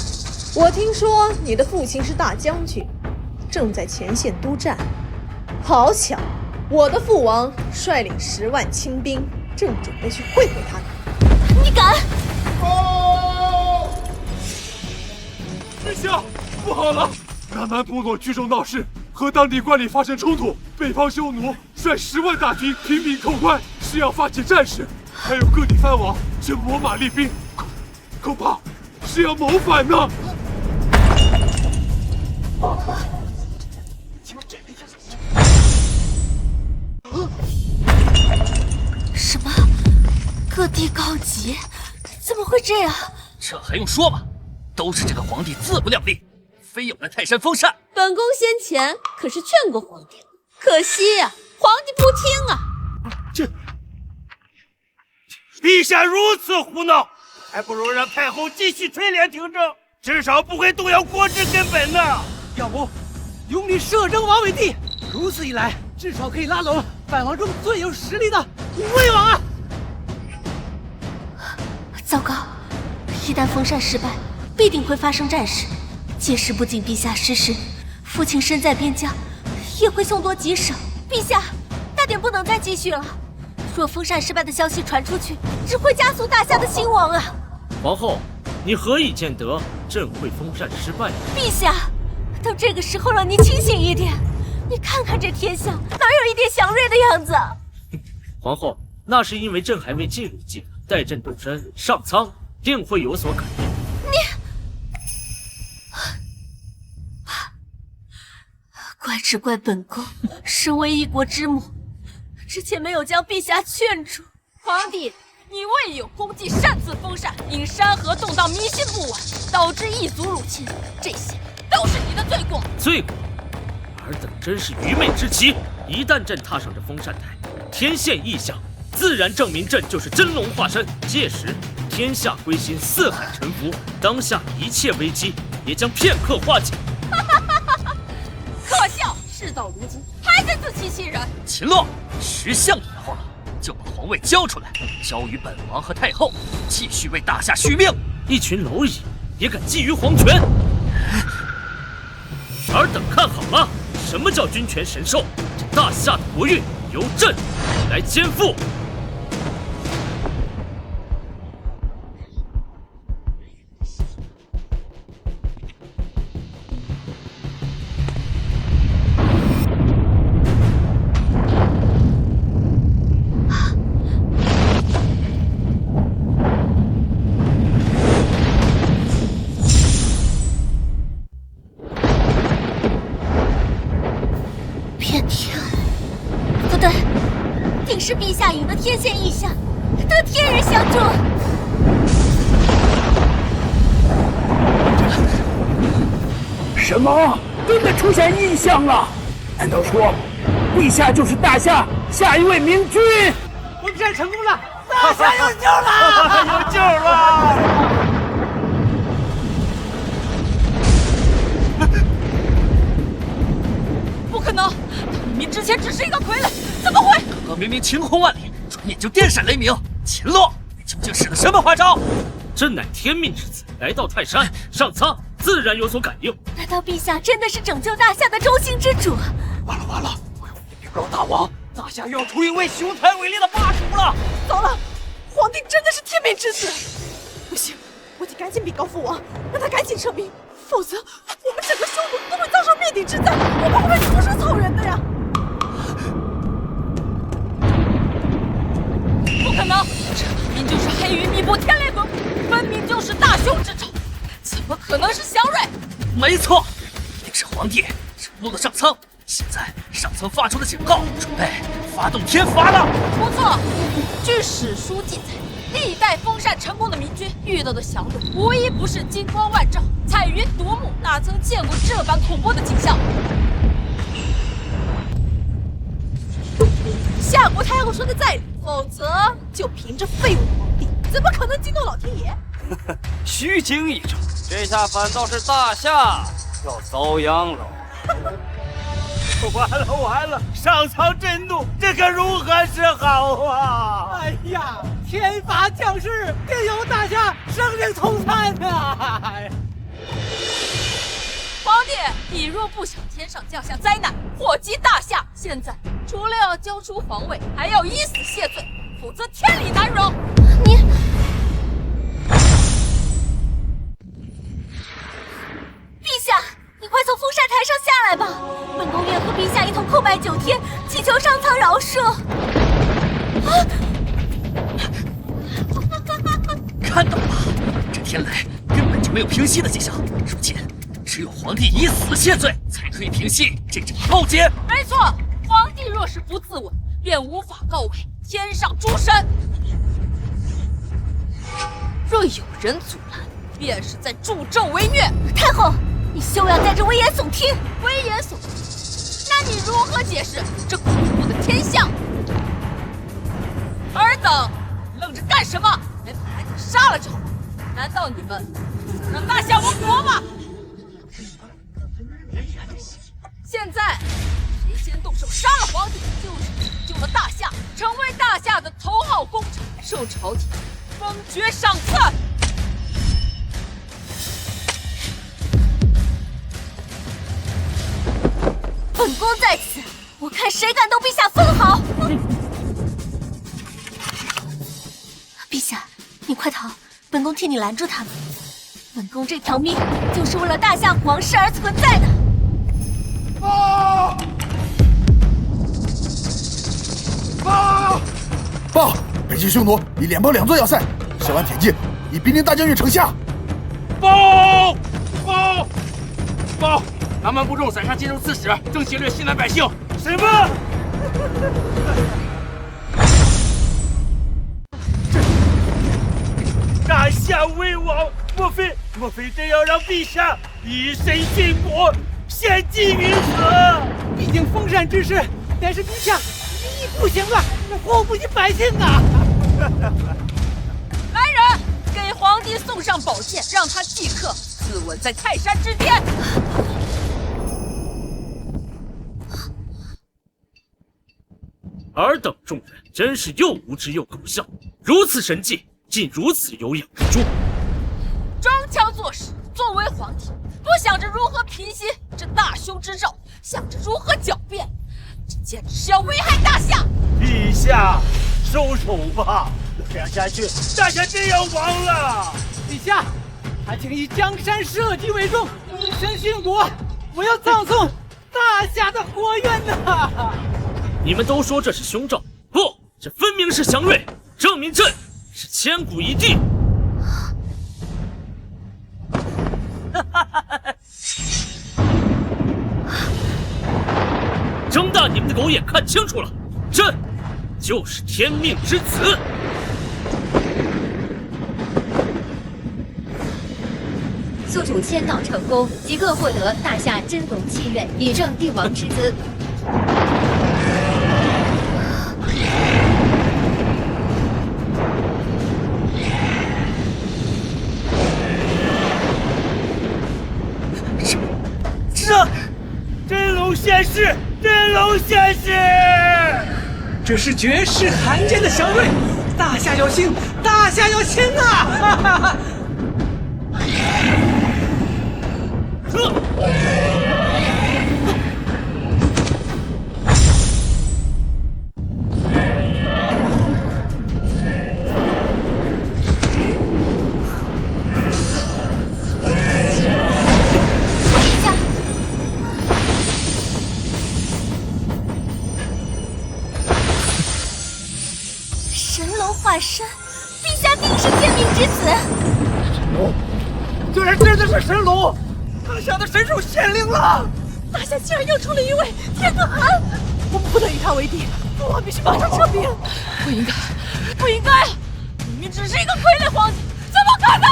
我听说你的父亲是大将军，正在前线督战。好巧，我的父王率领10万亲兵，正准备去会会他呢。你敢？陛下，不好了！南蛮部落聚众闹事，和当地官吏发生冲突。北方匈奴率10万大军频频扣关，是要发起战事。还有各地藩王正骡马厉兵，恐怕是要谋反呢。什么？各地告急？怎么会这样？这还用说吗？都是这个皇帝自不量力，非要来泰山封禅。本宫先前可是劝过皇帝，可惜呀，皇帝不听啊。陛下如此胡闹，还不如让太后继续垂帘听政，至少不会动摇国之根本呢。要不，拥立摄政王为帝，如此一来，至少可以拉拢藩王中最有实力的5位王啊！糟糕，一旦封禅失败，必定会发生战事，届时不仅陛下失势，父亲身在边疆，也会凶多吉少。陛下，大典不能再继续了。若封禅失败的消息传出去，只会加速大夏的兴亡啊！皇后，你何以见得朕会封禅失败？陛下，都这个时候了，你清醒一点。你看看这天象，哪有一点祥瑞的样子？皇后，那是因为朕还未进入界，待朕动身上苍，定会有所改变。怪只怪本宫身为一国之母，之前没有将陛下劝住。皇帝，你未有功绩擅自封禅，因山河动荡，民心不稳，导致异族入侵，这些都是你的罪过。罪过？尔等真是愚昧之极！一旦朕踏上这封禅台，天现异象，自然证明朕就是真龙化身。届时天下归心，四海臣服，当下一切危机也将片刻化解。可笑！事到如今，还在自欺欺人。秦洛，识相以后了，就把皇位交出来，交于本王和太后，继续为大夏续命。一群蝼蚁也敢觊觎皇权？尔等看好了，什么叫君权神授？这大夏的国运由朕来肩负。是陛下引的天现异象，得天人相助。什么？真的出现异象了？难道说，陛下就是大夏下一位明君？封禅成功了，大夏有救了！有救了！不可能，他明明之前只是一个傀儡，怎么会？刚刚明明晴空万里，转眼就电闪雷鸣。秦洛，你究竟使了什么花招？朕乃天命之子，来到泰山上苍，自然有所感应。难道陛下真的是拯救大夏的中兴之主？完了完了，我要禀告大王，大夏又要出一位雄才伟略的霸主了。糟了，皇帝真的是天命之子！不行，我得赶紧禀告父王，让他赶紧撤兵，否则我们整个匈奴都会遭受灭顶之灾，我们会被屠杀草原的呀！不可能，这分明就是黑云密布，天雷滚滚，分明就是大凶之兆，怎么可能是祥瑞？没错，一定是皇帝惹怒了上苍。现在上苍发出的警告，准备发动天罚了。不错，据史书记载，历代封禅成功的明君遇到的祥瑞，无一不是金光万丈，彩云夺目，哪曾见过这般恐怖的景象？夏国太后说的在理，否则就凭着废物皇帝，怎么可能惊动老天爷？虚惊一场，这下反倒是大夏要遭殃了。完了完了，上苍震怒，这可如何是好啊！哎呀，天罚降世，定有大夏生灵涂炭啊！皇帝，你若不想天上降下灾难，祸及大夏，现在除了要交出皇位，还要以死谢罪，否则天理难容。你，陛下，你快从封禅台上下来吧！本宫愿和陛下一同叩拜9天，祈求上苍饶赦。看到了吧，这天雷根本就没有平息的迹象。如今，只有皇帝以死谢罪，才可以平息这场浩劫。没错，皇帝若是不自刎，便无法告慰天上诸神。若有人阻拦，便是在助纣为虐。太后，你休要在这危言耸听！危言耸听？那你如何解释这恐怖的天象？尔等愣着干什么？连把他给杀了就好。难道你们让大夏亡国吗？现在谁先动手杀了皇帝，就是拯救了大夏，成为大夏的头号功臣，受朝廷封爵赏赐。本宫在此，我看谁敢动陛下分毫！陛下，你快逃，本宫替你拦住他们。本宫这条命就是为了大夏皇室而存在的。报！北境匈奴以联邦2座要塞10万铁骑已兵临大将军城下。报！南蛮部众宰杀金州刺史，正劫掠西南百姓。什么？大夏为王，莫非真要让陛下以身殉国，献祭于何？毕竟封禅之事，但是陛下你不行了，祸不及百姓啊！来人，给皇帝送上宝剑，让他即刻自刎在泰山之巅。尔等众人真是又无知又搞笑，如此神迹，竟如此有养之诛。装腔作势，作为皇帝，不想着如何平息这大凶之兆，想着如何狡辩，这简直是要危害大夏！陛下，收手吧，这样下去，大夏真要亡了！陛下，还请以江山社稷为重，以身殉国，我要葬送大夏的国运呐！你们都说这是凶兆，不，这分明是祥瑞，证明朕是千古一帝。睁大你们的狗眼，看清楚了，朕就是天命之子。宿主签到成功，即刻获得大夏真龙契约，以正帝王之资。真龙现世，真龙现世！这是绝世罕见的祥瑞，大夏要兴，大夏要兴啊！化身，陛下定是天命之子。神龙，居然真的是神龙！大夏的神兽显灵了！大夏竟然又出了一位天可汗，我们不能与他为敌，父王必须马上撤兵。不应该，不应该！明明只是一个傀儡皇帝，怎么可能？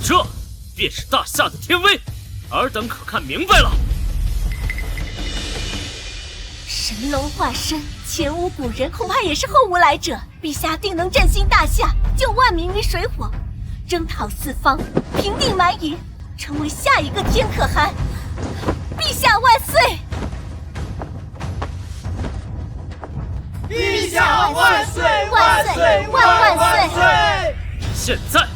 这便是大夏的天威，尔等可看明白了？神龙化身，前无古人，恐怕也是后无来者。陛下定能振兴大夏，救万民于水火，征讨四方，平定蛮夷，成为下一个天可汗。陛下万岁！陛下万岁！万岁！万岁！现在，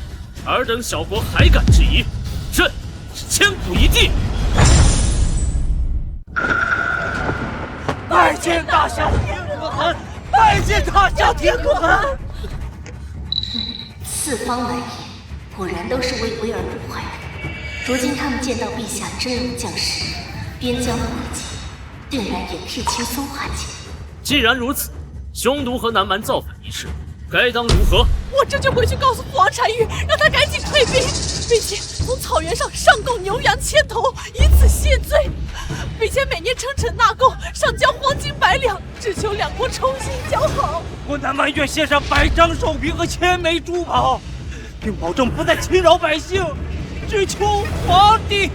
尔等小国还敢质疑，朕是千古一帝。拜见大夏天可汗！拜见大夏天可汗！四方蛮夷果然都是为威而不坏的。如今他们见到陛下真龙降世，边疆国境定然也可以轻松化解。既然如此，匈奴和南蛮造反一事，该当如何？我这就回去告诉父王单于，让他赶紧退兵，并且从草原上上贡牛羊1000头，以此谢罪，并且每年称臣纳贡，上交黄金100两，只求两国重新交好。我南蛮愿献上100张寿瓶和1000枚珠宝，并保证不再侵扰百姓，只求皇帝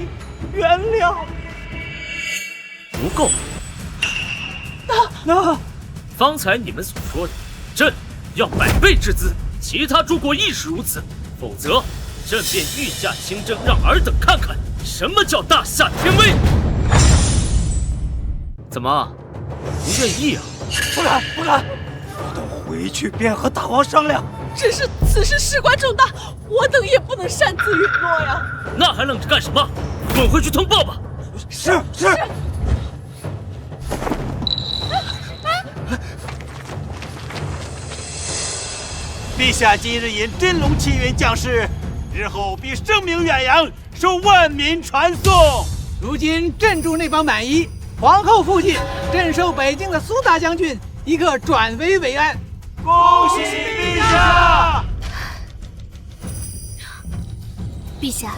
原谅。不够。那方才你们所说的，朕要100倍之资，其他诸国亦是如此，否则朕便御驾亲征，让尔等看看什么叫大夏天威。怎么，不愿意啊？不敢，我等回去便和大王商量。只是此事事关重大，我等也不能擅自允诺呀。那还愣着干什么？滚回去通报吧。是。陛下今日引真龙气运降世，日后必声名远扬，受万民传颂。如今镇住那帮蛮夷，皇后附近镇守北京的苏大将军亦可转危为安。恭喜陛下！陛下，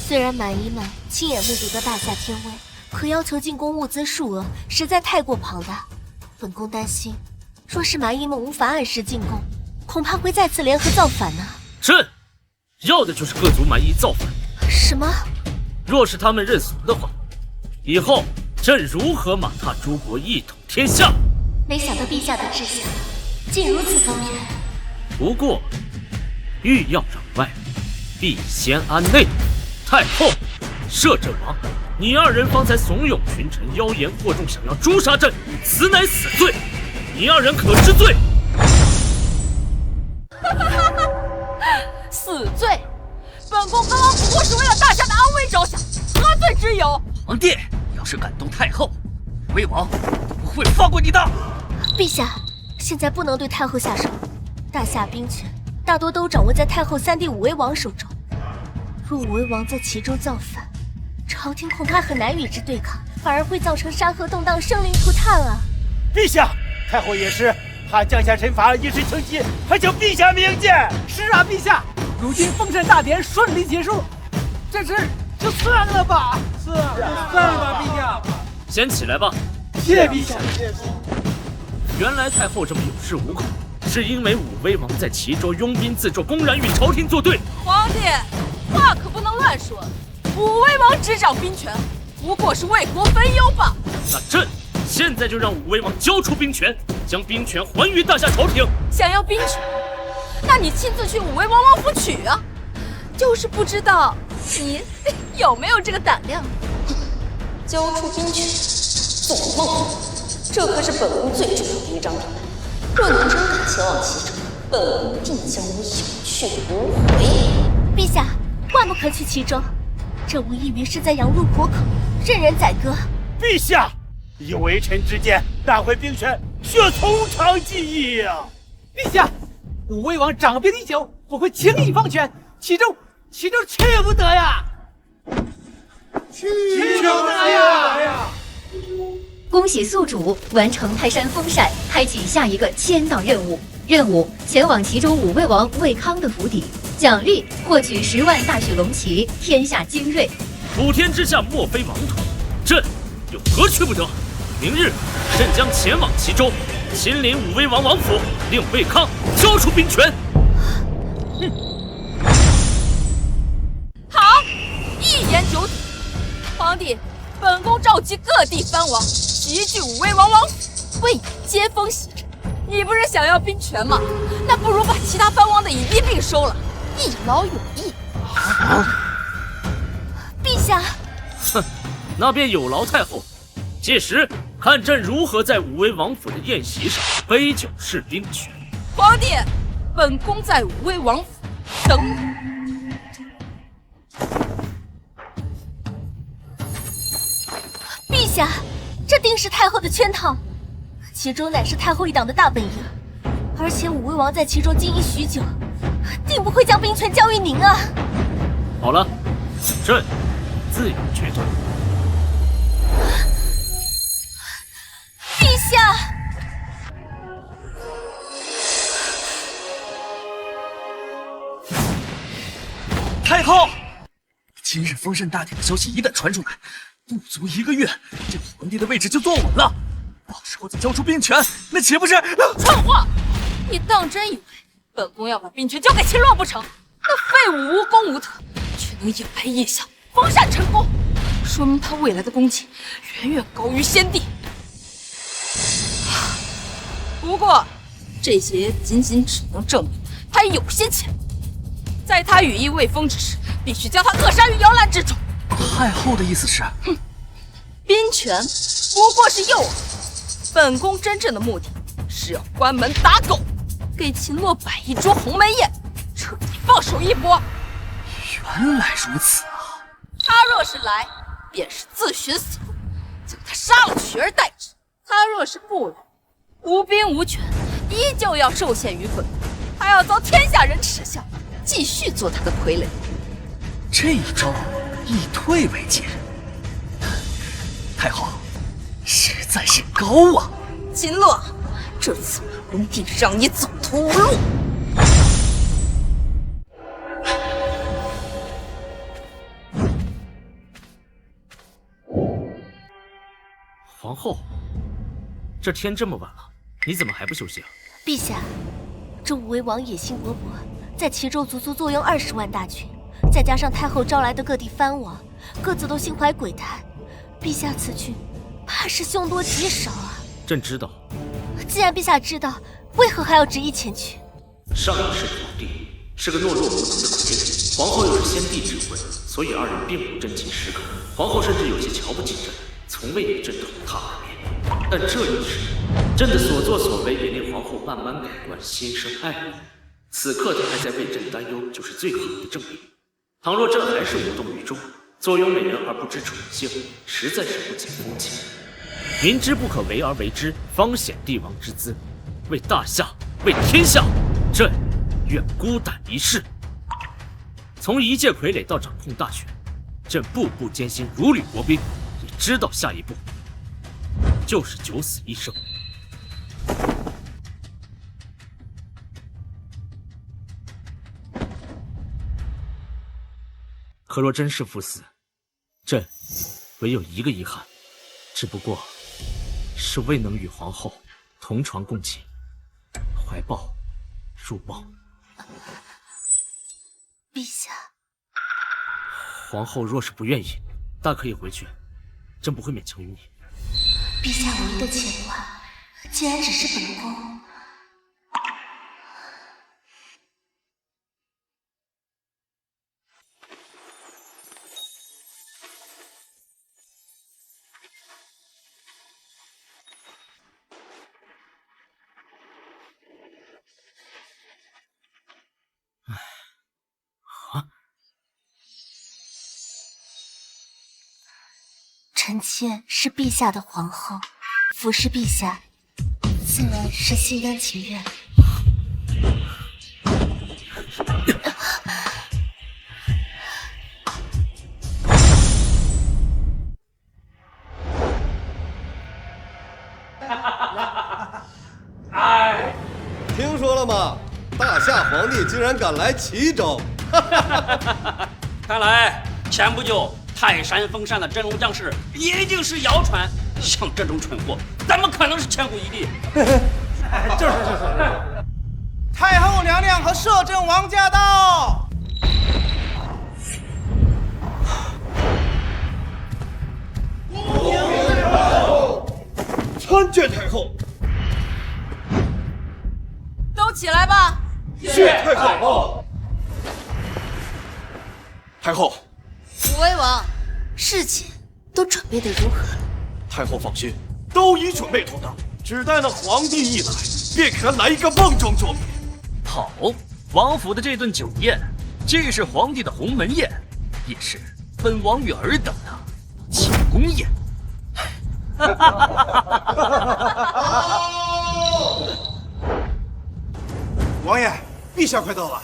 虽然蛮夷们亲眼目睹的大夏天威，可要求进贡物资数额实在太过庞大。本宫担心，若是蛮夷们无法按时进贡，恐怕会再次联合造反呢。朕要的就是各族蛮夷造反。什么？若是他们认怂的话，以后朕如何马踏诸国一统天下？没想到陛下的志向竟如此高远。不过，欲要攘外，必先安内。太后、摄政王，你二人方才怂恿群臣妖言惑众，想要诛杀朕，此乃死罪，你二人可知罪？死罪！本宫刚刚不过是为了大夏的安危着想，何罪之有？皇帝要是敢动太后，魏王不会放过你的。陛下，现在不能对太后下手，大夏兵权大多都掌握在太后3弟5威王手中。若5威王在齐州造反，朝廷恐怕很难与之对抗，反而会造成山河动荡、生灵涂炭啊！陛下，太后也是，她降下臣法一时情急，还请陛下明鉴。是啊，陛下，如今封禅大典顺利结束，这事就算了吧。算了吧，陛下。先起来吧。谢陛下。原来太后这么有恃无恐，是因为5威王在齐州拥兵自重，公然与朝廷作对。皇帝，话可不能乱说。5威王执掌兵权，不过是为国分忧罢。那朕现在就让5威王交出兵权，将兵权还于大夏朝廷。想要兵权，那你亲自去5威王王府取啊！就是不知道你有没有这个胆量。交出兵权，做梦！这可是本宫最重要的一张表。若你真敢前往齐州，本宫定将你有去无回。陛下，万不可去齐州，这无异于是在羊入虎口，任人宰割。陛下，以为臣之见，拿回兵权，需要从长计议啊！陛下，5威王掌兵已久，不会轻易放权，齐州去不得呀！去不得呀！恭喜宿主完成泰山封禅，开启下一个签到任务。任务：前往齐州5威王魏康的府邸，奖励获取10万大雪龙旗，天下精锐。普天之下莫非王土，朕有何去不得？明日，朕将前往齐州，亲临5威王王府，令魏康交出兵权。皇帝，本宫召集各地藩王齐聚武威王王府，为你接风洗尘。你不是想要兵权吗？那不如把其他藩王的乙兵并收了，一劳永逸。陛下，哼，那便有劳太后。届时看朕如何在武威王府的宴席上杯酒释兵权。皇帝，本宫在武威王府等你。陛下，这定是太后的圈套。齐州乃是太后一党的大本营，而且武威王在齐州经营许久，定不会将兵权交于您啊。好了，朕自有决断。陛下，太后，今日封禅大典的消息一旦传出来，不足1个月，这皇帝的位置就坐稳了。到时候再交出兵权，那岂不是……蠢话！你当真以为本宫要把兵权交给秦洛不成？那废物无功无德，却能引来异象，封禅成功，说明他未来的功绩远远高于先帝。不过，这些仅只能证明他有些潜力。在他羽翼未丰之时，必须将他扼杀于摇篮之中。太后的意思是，兵权不过是诱饵，本宫真正的目的是要关门打狗，给秦洛摆一桌鸿门宴，彻底放手一搏。原来如此啊！他若是来，便是自寻死路，将他杀了取而代之；他若是不来，无兵无权，依旧要受限于本宫，还要遭天下人耻笑，继续做他的傀儡。这一招以退为进，太后实在是高啊！秦洛，这次本宫定让你走投无路。皇后，这天这么晚了，你怎么还不休息啊？陛下，这武威王野心勃勃，在齐州足足坐拥20万大军，再加上太后招来的各地藩王，各自都心怀鬼胎，陛下此去，怕是凶多吉少啊！朕知道。既然陛下知道，为何还要执意前去？上一世皇帝是个懦弱无能的傀儡，皇后又是先帝之婚，所以二人并无真情实感。皇后甚至有些瞧不起朕，从未与朕同榻而眠。但这一世，朕的所作所为也令皇后慢慢改观，心生爱意。此刻她还在为朕担忧，就是最好的证明。倘若朕还是无动于衷，坐拥美人而不知宠幸，实在是不解风情。明知不可为而为之，方显帝王之姿。为大夏，为天下，朕愿孤胆一试。从一介傀儡到掌控大权，朕步步艰辛，如履薄冰，也知道下一步就是九死一生。可若真是赴死，朕唯有一个遗憾，只不过是未能与皇后同床共寝，怀抱入梦。陛下，皇后若是不愿意，大可以回去，朕不会勉强于你。陛下唯一的牵挂，竟然只是本宫。臣妾是陛下的皇后，服侍陛下，自然是心甘情愿。哎，听说了吗？大夏皇帝竟然敢来齐州！看来前不久泰山封禅的真龙将士一定是谣传，像这种蠢货，怎么可能是千古一帝？就是。太后娘娘和摄政王驾到！谢太后。都起来吧。谢太后。太后，五位王，事情都准备得如何了？太后放心，都已准备妥当，只待那皇帝一来，便给他来一个梦中作美。好，王府的这顿酒宴，既是皇帝的鸿门宴，也是本王与尔等的庆功宴。王爷，陛下快到了。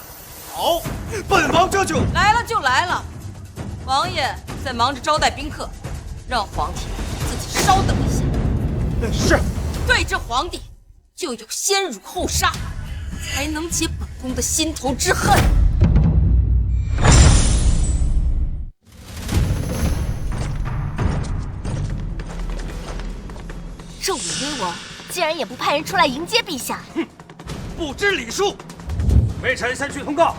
好，本王这就来了就来了。王爷在忙着招待宾客，让皇帝自己稍等一下。是。对这皇帝，就有先辱后杀，才能解本宫的心头之恨。这武威王竟然也不派人出来迎接陛下，哼，不知礼数。微臣先去通告。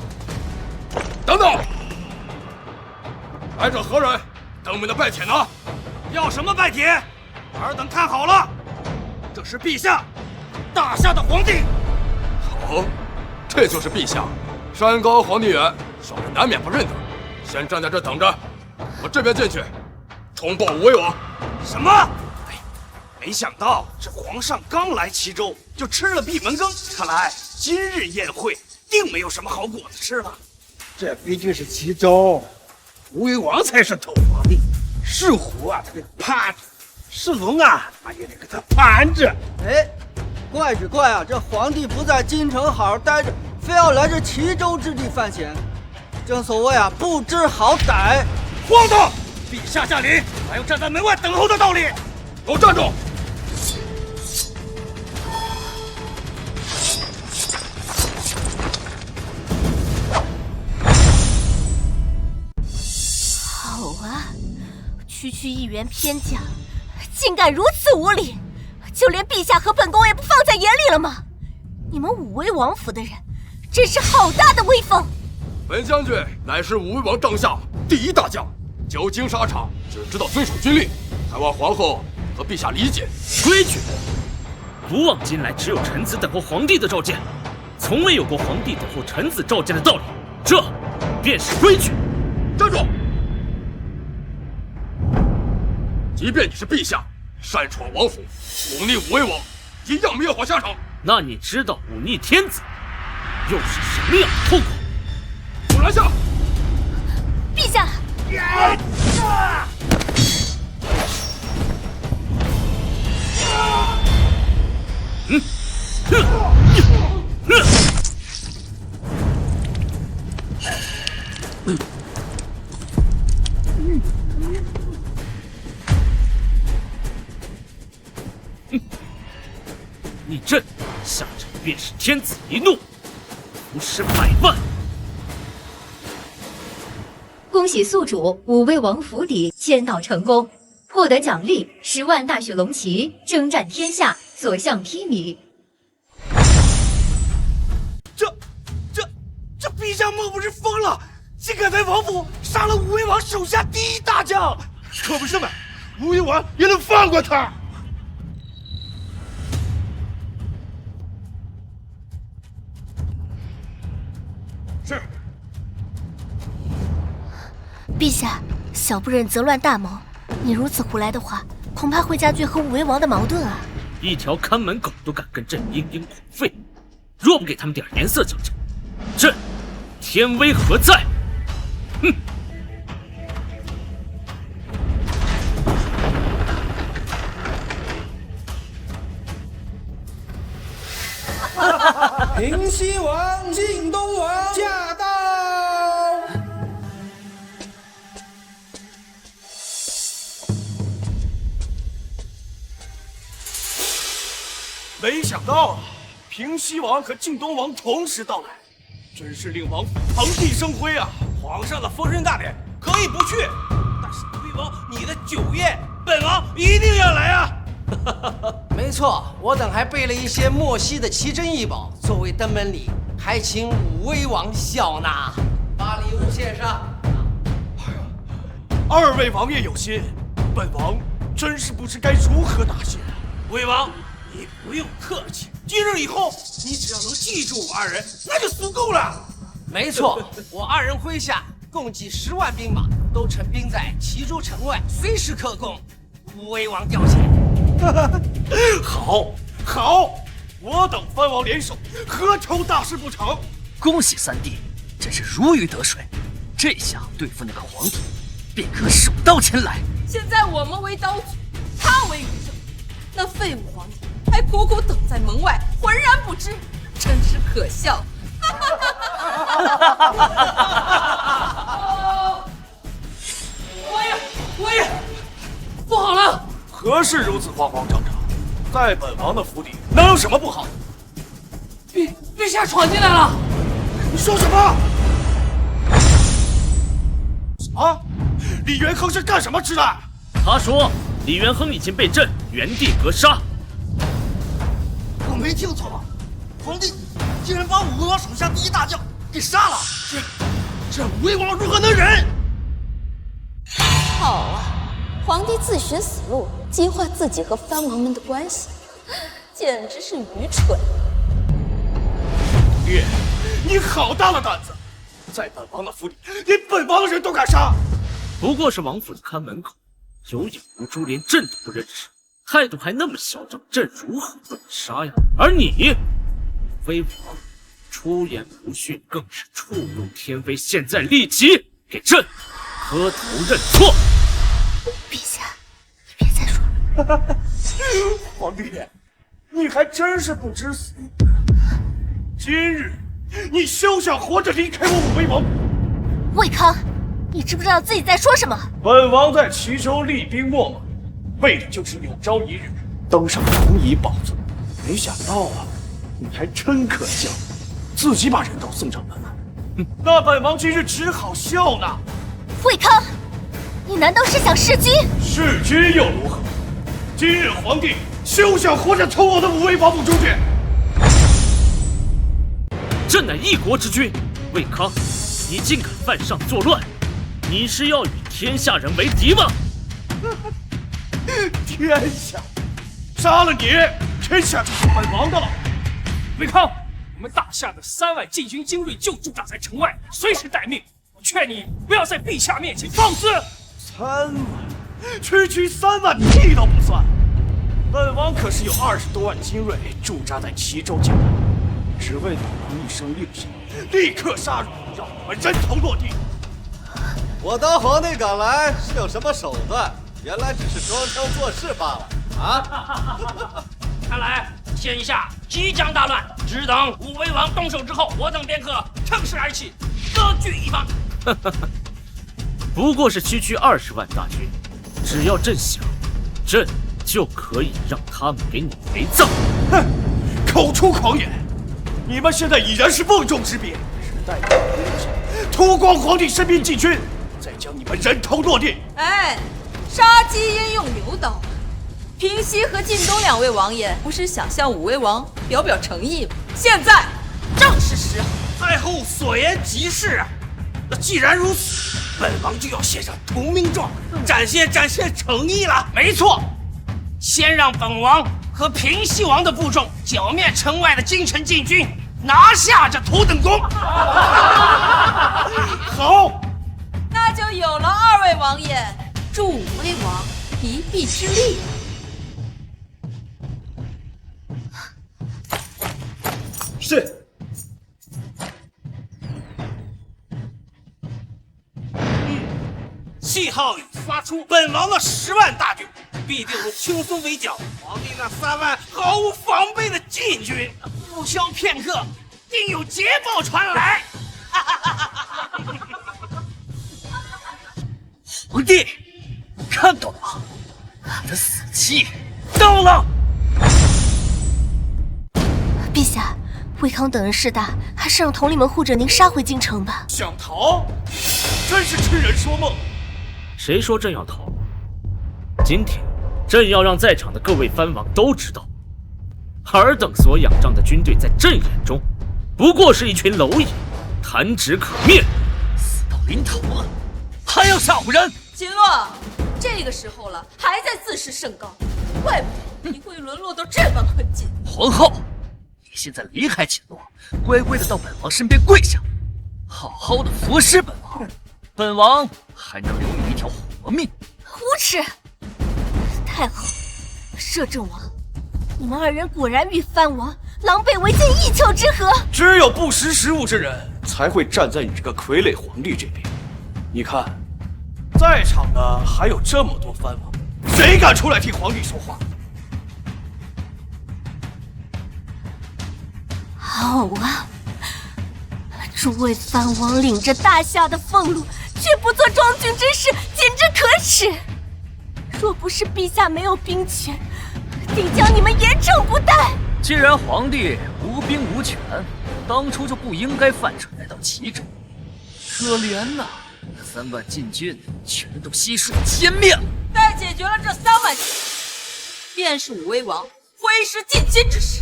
等等，来者何人？登门的拜帖呢？要什么拜帖？尔等看好了，这是陛下，大夏的皇帝。好，这就是陛下。山高皇帝远，小人难免不认得。先站在这等着，我这边进去通报武威王。什么？没想到这皇上刚来齐州就吃了闭门羹，看来今日宴会定没有什么好果子吃了。这毕竟是齐州，武威王才是头皇帝，是虎啊他得趴着，是龙啊他也得给他盘着。哎，怪只怪啊，这皇帝不在京城好好待着，非要来这齐州之地犯险。正所谓啊，不知好歹。荒唐！陛下驾临，还有站在门外等候的道理。给我站住！好啊，区区一员偏将，竟敢如此无礼，就连陛下和本宫也不放在眼里了吗？你们武威王府的人，真是好大的威风！本将军乃是武威王帐下第一大将，久经沙场，只知道遵守军令，还望皇后和陛下理解规矩。古往今来，只有臣子等候皇帝的召见，从未有过皇帝等候臣子召见的道理。这便是规矩。站住！即便你是陛下，擅闯王府，忤逆武威王，一样灭火下场。那你知道忤逆天子又是什么样的后果？给我拿下！陛下！你朕下场便是天子一怒，伏尸百万。恭喜宿主武威王府邸签到成功，获得奖励10万大雪龙旗，征战天下，所向披靡。这陛下莫不是疯了？竟敢在王府杀了武威王手下第一大将！可不是嘛，武威王也能放过他？是。陛下，小不忍则乱大谋。你如此胡来的话，恐怕会加剧和武威王的矛盾啊！一条看门狗都敢跟朕嘤嘤狂吠，若不给他们点颜色瞧瞧，朕天威何在？哼！平西王、晋东王驾到！没想到啊，平西王和晋东王同时到来，真是令王府蓬荜生辉啊！皇上的丰盛大典可以不去，但是武威王你的酒宴，本王一定要来啊！没错，我等还备了一些莫西的奇珍异宝作为登门礼，还请武威王笑纳，把礼物献上。二位王爷有心，本王真是不知该如何答谢。武威王，你不用客气，今日以后，你只要能记住我二人，那就足够了。没错，我二人麾下共计10万兵马，都陈兵在齐州城外，随时可供武威王调遣。好，我等藩王联手，何愁大事不成？恭喜三弟，真是如鱼得水。这下对付那个皇帝，便可手到擒来。现在我们为刀俎，他为鱼肉，那废物皇帝还苦苦等在门外，浑然不知，真是可笑。王爷，不好了！何事如此慌慌张张？在本王的府邸，能有什么不好？陛下闯进来了！你说什么？啊！李元亨是干什么之的？他说李元亨已经被朕原地格杀。我没听错吧？皇帝竟然把武威王手下第一大将给杀了！这武威王如何能忍？好啊，皇帝自寻死路，激化自己和藩王们的关系，简直是愚蠢。爹，你好大的胆子，在本王的府里，连本王的人都敢杀！不过是王府的看门口，有眼无珠，连朕都不认识，态度还那么嚣张，朕如何不杀呀？而你，威王出言不逊，更是触怒天妃，现在立即给朕磕头认错！陛下，你别再说了。皇帝，你还真是不知死。今日，你休想活着离开我武威王！魏康，你知不知道自己在说什么？本王在齐州厉兵秣马，为的就是有朝一日登上龙椅宝座。没想到啊，你还真可笑，自己把人头送上门来。那本王今日只好笑纳。魏康，你难道是想弑君？弑君又如何？今日皇帝休想活着从我的武威王府出去！朕乃一国之君，魏康，你竟敢犯上作乱，你是要与天下人为敌吗？天下，杀了你，天下就是本王的了。魏康，我们大夏的3万禁军精锐就驻扎在城外，随时待命。我劝你不要在陛下面前放肆。3万，区3万屁都不算。本王可是有20多万精锐驻扎在齐州境内，只为本王一声令下，立刻杀入，让我们人头落地。我当皇帝赶来是有什么手段？原来只是装腔作势罢了啊！看来天下即将大乱，只等武威王动手之后，我等便可乘势而起，割据一方。不过是区20万大军，只要朕想，朕就可以让他们给你陪葬。哼，口出狂言！你们现在已然是瓮中之鳖，只待你们屠光皇帝身边禁军，再将你们人头落地。哎，杀鸡焉用牛刀？平西和晋东2位王爷不是想向武威王表表诚意吗？现在正是时候。太后所言极是啊！那既然如此，本王就要写上投名状，展现诚意了。没错，先让本王和平西王的部众剿灭城外的京城禁军，拿下这头等功。好，那就有了2位王爷助武威王一臂之力。是。信号已发出，本王的10万大军必定能轻松围剿皇帝那3万毫无防备的禁军。不消片刻，定有捷报传来。皇帝，看到了吗？他的死期到了。陛下，魏康等人势大，还是让统领们护着您杀回京城吧。想逃？真是痴人说梦。谁说朕要逃？今天，朕要让在场的各位藩王都知道，尔等所仰仗的军队，在朕眼中，不过是一群蝼蚁，弹指可灭。死到临头了，还要吓唬人？秦洛，这个时候了，还在自视甚高，怪不得你会沦落到这般困境。皇后，你现在离开锦罗，乖乖的到本王身边跪下，好好的服侍本王，本王还能留你一条活命。无耻！太后，摄政王，你们二人果然与藩王狼狈为奸，一丘之貉。只有不识时务之人才会站在你这个傀儡皇帝这边。你看，在场的还有这么多藩王，谁敢出来替皇帝说话？好啊，诸位藩王领着大夏的俸禄，却不做庄君之事，简直可耻！若不是陛下没有兵权，定将你们严惩不贷。既然皇帝无兵无权，当初就不应该犯蠢来到齐州。可怜呐，3万禁军全都悉数歼灭了。待解决了这3万，便是武威王挥师进京之时。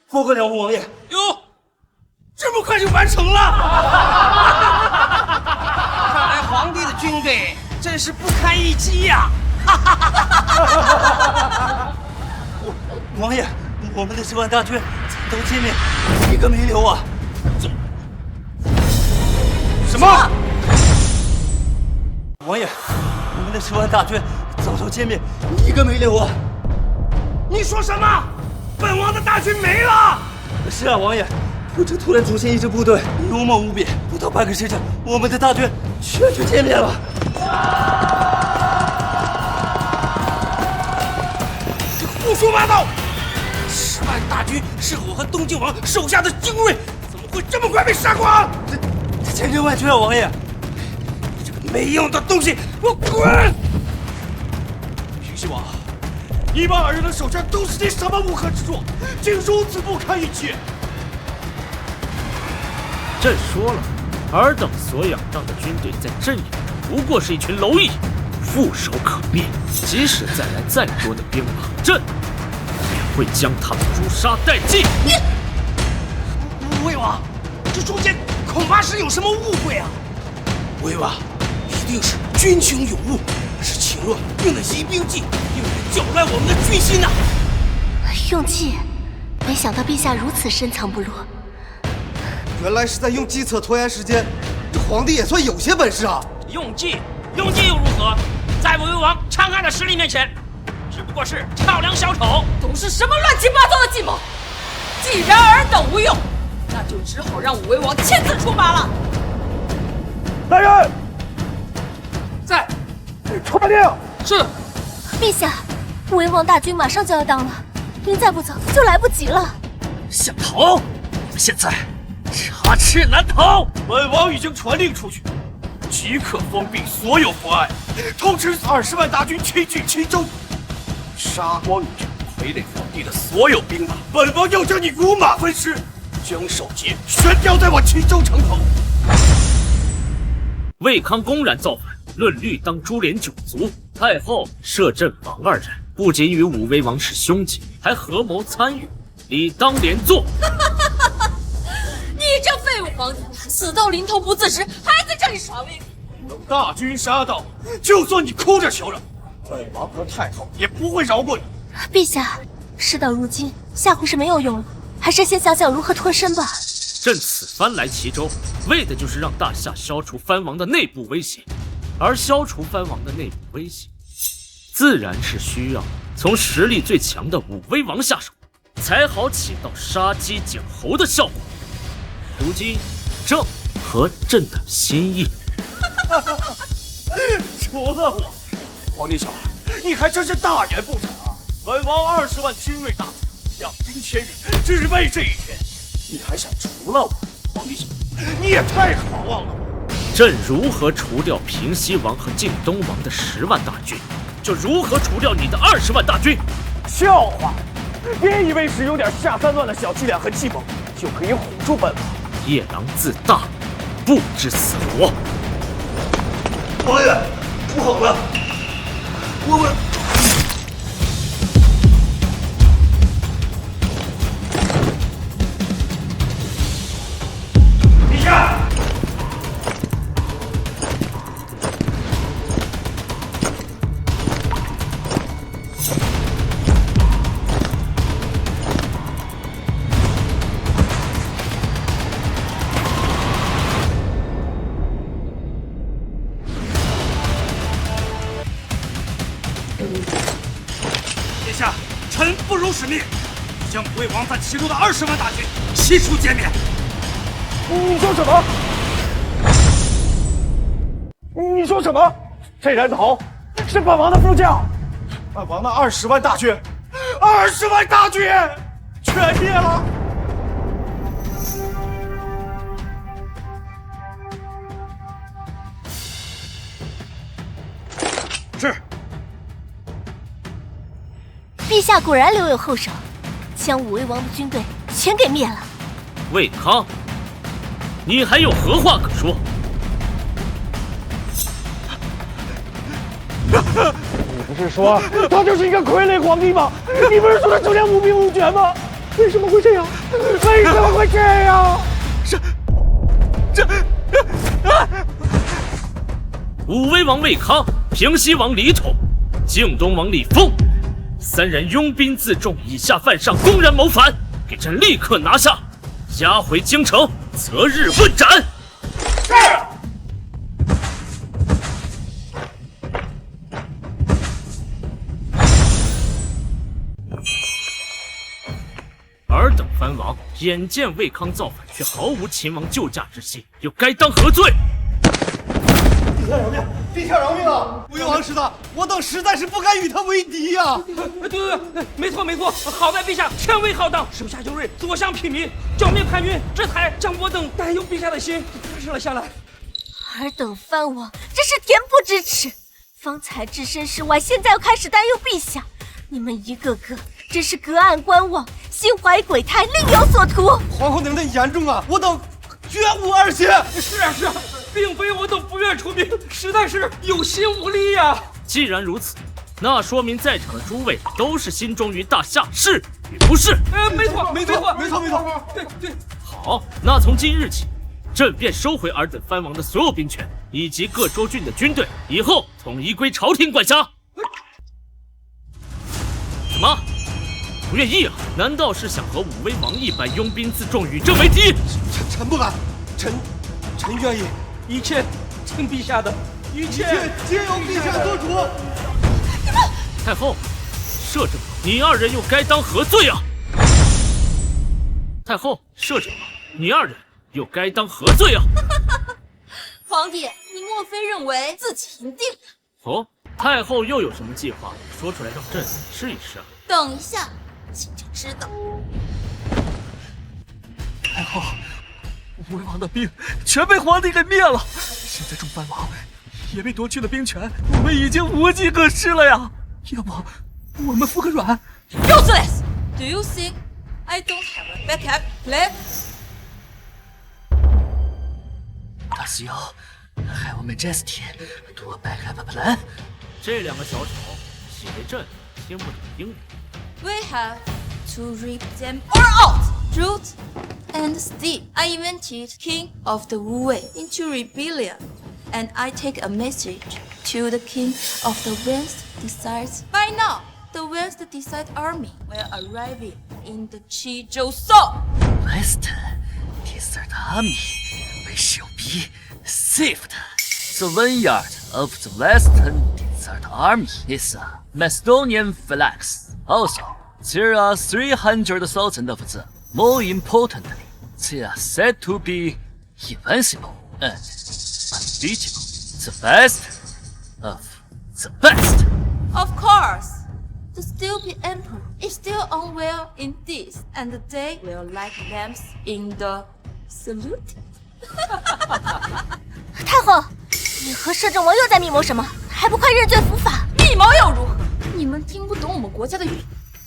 不可了，王爷！哟，这么快就完成了！看来皇帝的军备真是不堪一击呀！王爷，我们的10万大军走到歼灭，一个没留啊！什么？王爷，我们的10万大军早都歼灭，一个没留啊！你说什么？本王的大军没了？是啊，王爷，我这突然出现一支部队，勇猛无比，不到半个时辰，我们的大军全军歼灭了。胡说八道！10万大军是我和东晋王手下的精锐，怎么会这么快被杀光？这千真万确啊，王爷！你这个没用的东西，给我滚！平西王，你把二人的手下都是些什么乌合之众，竟如此不堪一击！朕说了，尔等所仰仗的军队在朕眼里不过是一群蝼蚁，触手可灭。即使再来再多的兵马，朕也会将他们诛杀殆尽。武威王，这中间恐怕是有什么误会啊！武威王，一定是军情有误，是秦乱用的疑兵计，用来搅乱我们的军心呐！用计？没想到陛下如此深藏不露。原来是在用计策拖延时间，这皇帝也算有些本事啊！用计又如何？在武威王强悍的实力面前，只不过是跳梁小丑。都是什么乱七八糟的计谋？既然尔等无用，那就只好让武威王亲自出马了。大人，在，出马令。是。陛下，武威王大军马上就要到了，您再不走就来不及了。想逃？你们现在插翅难逃！本王已经传令出去，即刻封闭所有妨碍，通知20万大军齐聚齐州，杀光你这傀儡皇帝的所有兵马。本王要将你五马分尸，将首级悬吊在我齐州城头。魏康公然造反，论律当株连9族。太后、摄政王二人不仅与武威王是兄弟，还合谋参与，理当连坐。你这废物皇帝，死到临头不自知，还在这里耍威。等大军杀到，就算你哭着求饶，本王和太后也不会饶过你。陛下，事到如今，吓唬是没有用了，还是先想想如何脱身吧。朕此番来齐州，为的就是让大夏消除藩王的内部威胁，而消除藩王的内部威胁，自然是需要从实力最强的武威王下手，才好起到杀鸡儆猴的效果。如今，正合朕的心意。除了我，皇帝小儿，你还真是大言不惭啊！本王20万精锐大军，养兵千日，只为这一天，你还想除了我？皇帝小儿，你也太狂妄了！朕如何除掉平西王和晋东王的10万大军，就如何除掉你的20万大军。笑话！别以为使用点下三乱的小伎俩和计谋，就可以唬住本王。夜郎自大，不知死活。王爷，不好了，我们陛下，魏王在齐鲁的20万大军悉数歼灭。你说什么？你说什么？这人头是本王的副将，本王的20万大军，20万大军全灭了。是。陛下果然留有后手，将武威王的军队全给灭了。魏康，你还有何话可说？你不是说他就是一个傀儡皇帝吗？你不是说他整天无兵无权吗？为什么会这样？为什么会这样？武威王魏康、平西王李统、靖东王李丰3人拥兵自重，以下犯上，公然谋反，给朕立刻拿下，押回京城，择日问斩。是。尔等藩王眼见魏康造反，却毫无秦王救驾之心，又该当何罪？陛下饶命！陛下饶命啊！魏王师大，我等实在是不敢与他为敌呀！对，没错，好在陛下权威浩荡，手下有锐，所向披靡，剿灭叛军，这才将我等担忧陛下的心踏实了下来。尔等藩王真是恬不知耻，方才置身事外，现在又开始担忧陛下，你们一个个真是隔岸观望，心怀鬼胎，另有所图。皇后您的严重啊，我等绝无二心。是啊，并非我等不愿出兵，实在是有心无力呀。既然如此，那说明在场的诸位都是心忠于大夏，是与不是？没错。对。好，那从今日起，朕便收回尔等藩王的所有兵权，以及各州郡的军队，以后统一归朝廷管辖。怎么？不愿意啊？难道是想和武威王一般拥兵自重，与朕为敌？臣不敢，臣愿意，一切听陛下的，一切皆由陛下做主。太后，摄政，你2人又该当何罪啊？太后，摄政，你2人又该当何罪啊？皇帝，你莫非认为自己赢定了？哦，太后又有什么计划？说出来让朕试一试啊！等一下，你就知道。太后，武威王的兵全被皇帝给灭了，现在众藩王也被夺去了兵权，我们已经无计可施了呀！要不我们服个软 ？Useless! Do you think I don't have a backup plan? Does you have Majesty do a backup plan? 这2个小丑以为朕听不懂英语。We have to rip them all out, root and stem. I invented King of the Wu Wei into rebellion, and I take a message to the King of the West Desert. By now, the West Desert army will arrive in the Qizhou Zone. West Desert army, we shall be saved. The vineyard of the Western Desert Army is a Macedonian flags. Also, there are 300,000 of them. More importantly, they are said to be invincible and unbeatable. The best of the best. Of course, the stupid emperor is still unwell in this, and they will like lamps in the salute. 太后，你和摄政王又在密谋什么？还不快认罪伏法！密谋又如何？你们听不懂我们国家的语言，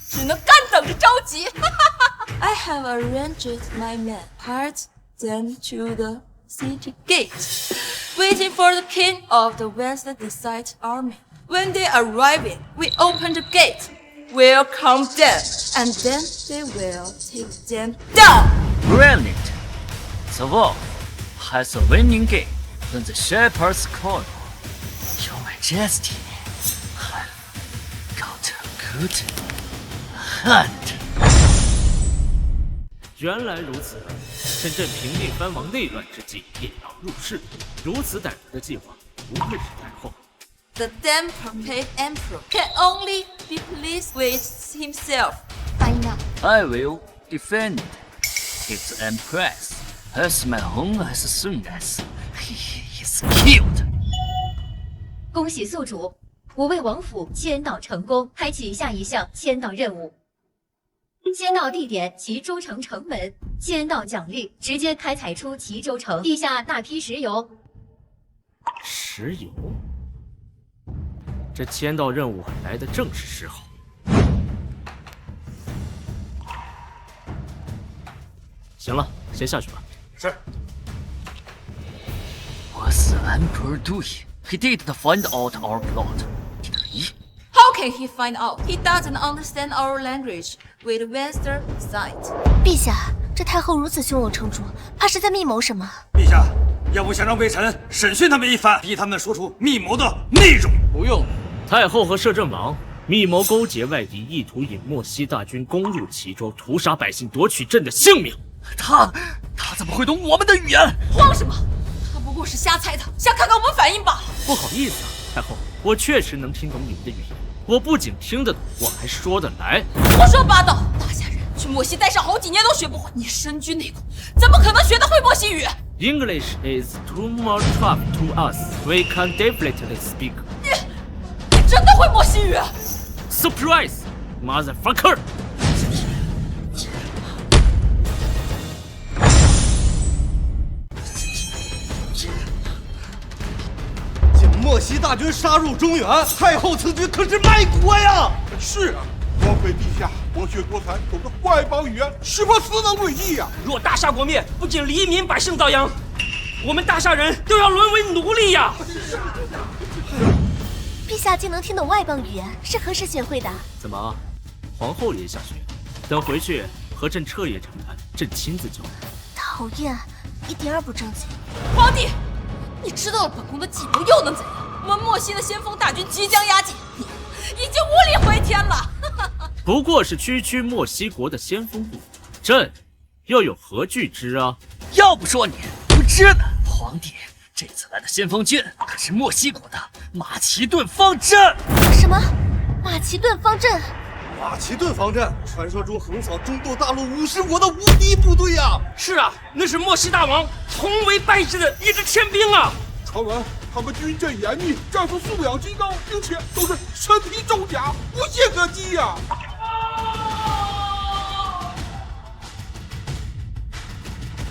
只能干等着着急。I have arranged my men, part them to the city gate, waiting for the king of the West Desert army. When they arrive, we open the gate, welcome them, and then they will take them down. Brilliant. The wolf has a winning game in the shepherd's corner. Your Majesty have got a good hand. 原来如此，趁朕平定藩王内乱之际，引狼入室，如此歹毒的计划，不愧是太后。The damn prepared emperor can only be pleased with himself. By now, I will defend it. If the Empress has my home as soon as he is killed. 恭喜宿主，5位王府迁到成功，开启下一项迁到任务。迁到地点：齐州城城门。迁到奖励：直接开采出齐州城地下大批石油。石油，这迁到任务来的正是时候。行了，先下去吧。是。 What's the Emperor doing? He didn't find out our plot. How can he find out? He doesn't understand our language. With Western side. 陛下，这太后如此胸有成竹，怕是在密谋什么？陛下，要不想让微臣审讯他们一番，逼他们说出密谋的内容？不用，太后和摄政王密谋勾结外敌，意图引莫西大军攻入齐州，屠杀百姓，夺取朕的性命。他怎么会懂我们的语言？慌什么？他不过是瞎猜的，想看看我们反应吧。不好意思啊，太后，我确实能听懂你们的语言。 我不仅听得懂，我还说得来。胡说八道！大夏人去莫西待上好几年都学不会，你身居内宫，怎么可能学得会莫西语 ？English is too much tough to us. We can definitely speak. 你真的会莫西语 ？Surprise, motherfucker！ 莫西大军杀入中原，太后此举可是卖国呀！是啊，光辉陛下博学多才，懂得外邦语言，识破死党诡计呀！若大夏国灭，不仅黎民百姓遭殃，我们大夏人都要沦为奴隶呀！陛下竟能听懂外邦语言，是何时学会的？怎么，皇后也想学？等回去和朕彻夜长谈，朕亲自教。讨厌，一点儿不正经。皇帝。 你知道了本宫的计谋又能怎样？我们莫西的先锋大军即将压境，你已经无力回天了。不过是区区莫西国的先锋部，朕又有何惧之啊？要不说你不知呢，皇帝这次来的先锋军可是莫西国的马其顿方阵。什么？马其顿方阵？马其顿方阵，传说中横扫中东大陆50国的无敌部队呀！是啊，那是莫西大王从未败之的一支天兵啊！传闻他们军阵严密，战术素养极高，并且都是身披重甲，无懈可击呀！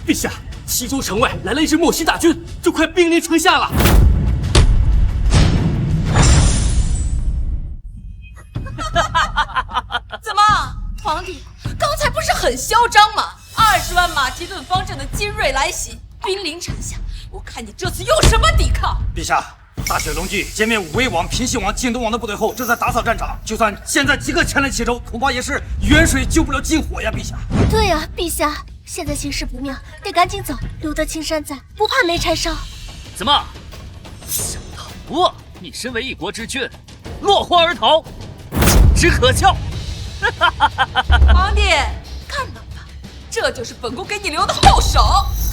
陛下，齐州城外来了一支莫西大军，就快兵临城下了。怎么，皇帝刚才不是很嚣张吗？20万马其顿方阵的精锐来袭，兵临城下，我看你这次用什么抵抗？陛下，大雪龙骑歼灭武威王、平西王、京东王的部队后，正在打扫战场。就算现在即刻前来齐州，恐怕也是远水救不了近火呀！陛下。对呀，陛下，现在形势不妙，得赶紧走，留得青山在，不怕没柴烧。怎么，想逃？你身为一国之君，落荒而逃，简直可笑！皇帝，看到吧，这就是本宫给你留的后手。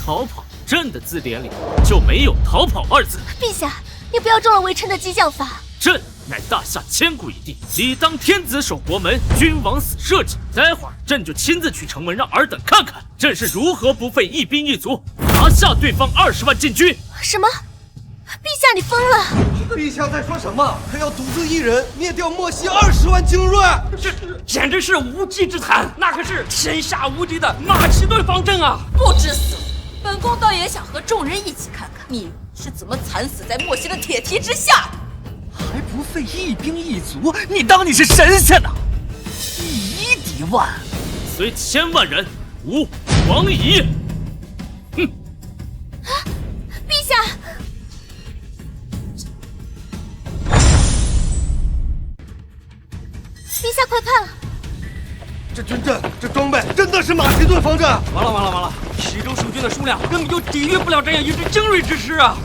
逃跑，朕的字典里就没有逃跑2字。陛下，你不要中了微臣的激将法。朕乃大夏千古一帝，理当天子守国门，君王死社稷。待会儿朕就亲自去城门，让尔等看看朕是如何不费一兵一卒拿下对方20万禁军。什么？陛下，你疯了！陛下在说什么？他要独自一人灭掉莫西20万精锐，这简直是无稽之谈！那可是天下无敌的马其顿方阵啊！不知死活！本宫倒也想和众人一起看看你是怎么惨死在莫西的铁蹄之下的。还不费一兵一卒，你当你是神仙呢？1敌万，虽1000万人，吾往矣。哼！啊，陛下！陛下快看！这军阵，这装备，真的是马其顿方阵！完了！齐州守军的数量根本就抵御不了这样一支精锐之师啊！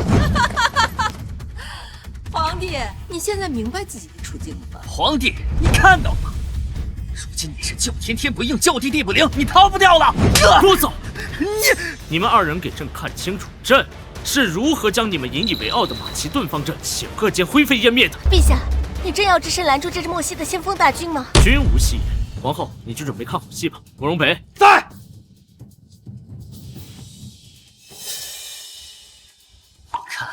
皇帝，你现在明白自己的处境了吧？皇帝，你看到吗？如今你是叫天天不应，叫地地不灵，你逃不掉了！聒噪！你们2人给朕看清楚，朕是如何将你们引以为傲的马其顿方阵顷刻间灰飞烟灭的。陛下，你真要只身拦住这支莫西的先锋大军吗？君无戏言，皇后，你就准备看好戏吧。慕容北在。我看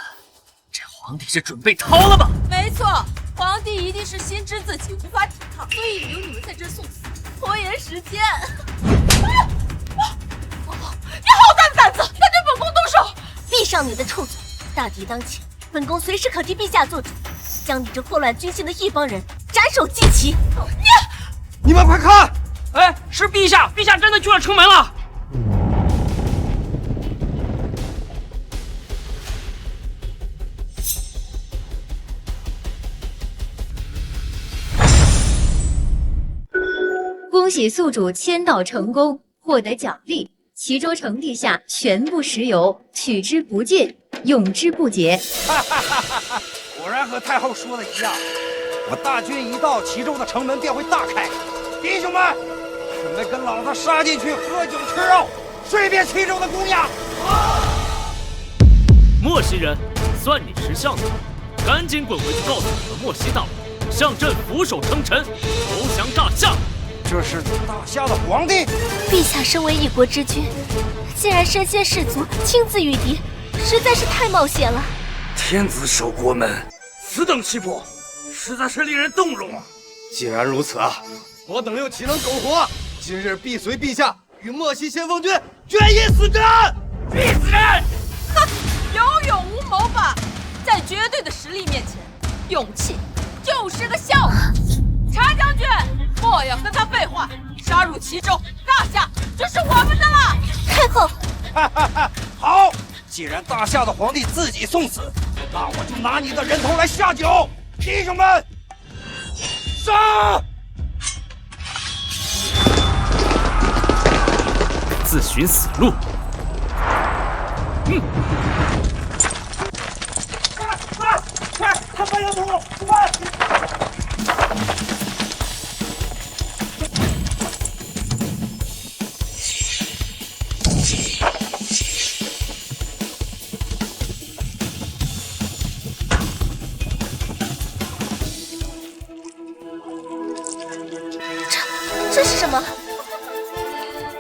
这皇帝是准备逃了吧？没错，皇帝一定是心知自己无法抵抗，所以留你们在这送死，拖延时间。皇后，你好大的胆子，敢对本宫动手！闭上你的臭嘴！大敌当前，本宫随时可替陛下做主，将你这祸乱军心的一帮人斩首祭旗。你们快看！哎，是陛下，陛下真的去了城门了。恭喜宿主签到成功，获得奖励：齐州城地下全部石油，取之不尽，用之不竭。果然和太后说的一样，我大军一到，齐州的城门便会大开。弟兄们，准备跟老子杀进去，喝酒吃肉，睡遍齐州的姑娘。莫西人，算你识相的，赶紧滚回去告诉你们莫西大王，向朕俯首称臣，投降大夏。这是大夏的皇帝。陛下身为一国之君，竟然身先士卒，亲自御敌，实在是太冒险了。天子守国门，此等气魄，实在是令人动容啊！既然如此啊，我等又岂能苟活？今日必随陛下与莫西先锋军决一死战！必死人！哼，有勇无谋吧？在绝对的实力面前，勇气就是个笑话。查将军，莫要跟他废话，杀入齐州，大夏就是我们的了。太后，好，既然大夏的皇帝自己送死，那我就拿你的人头来下酒。弟兄们，杀！自寻死路。快，他们要走，快！这是什么？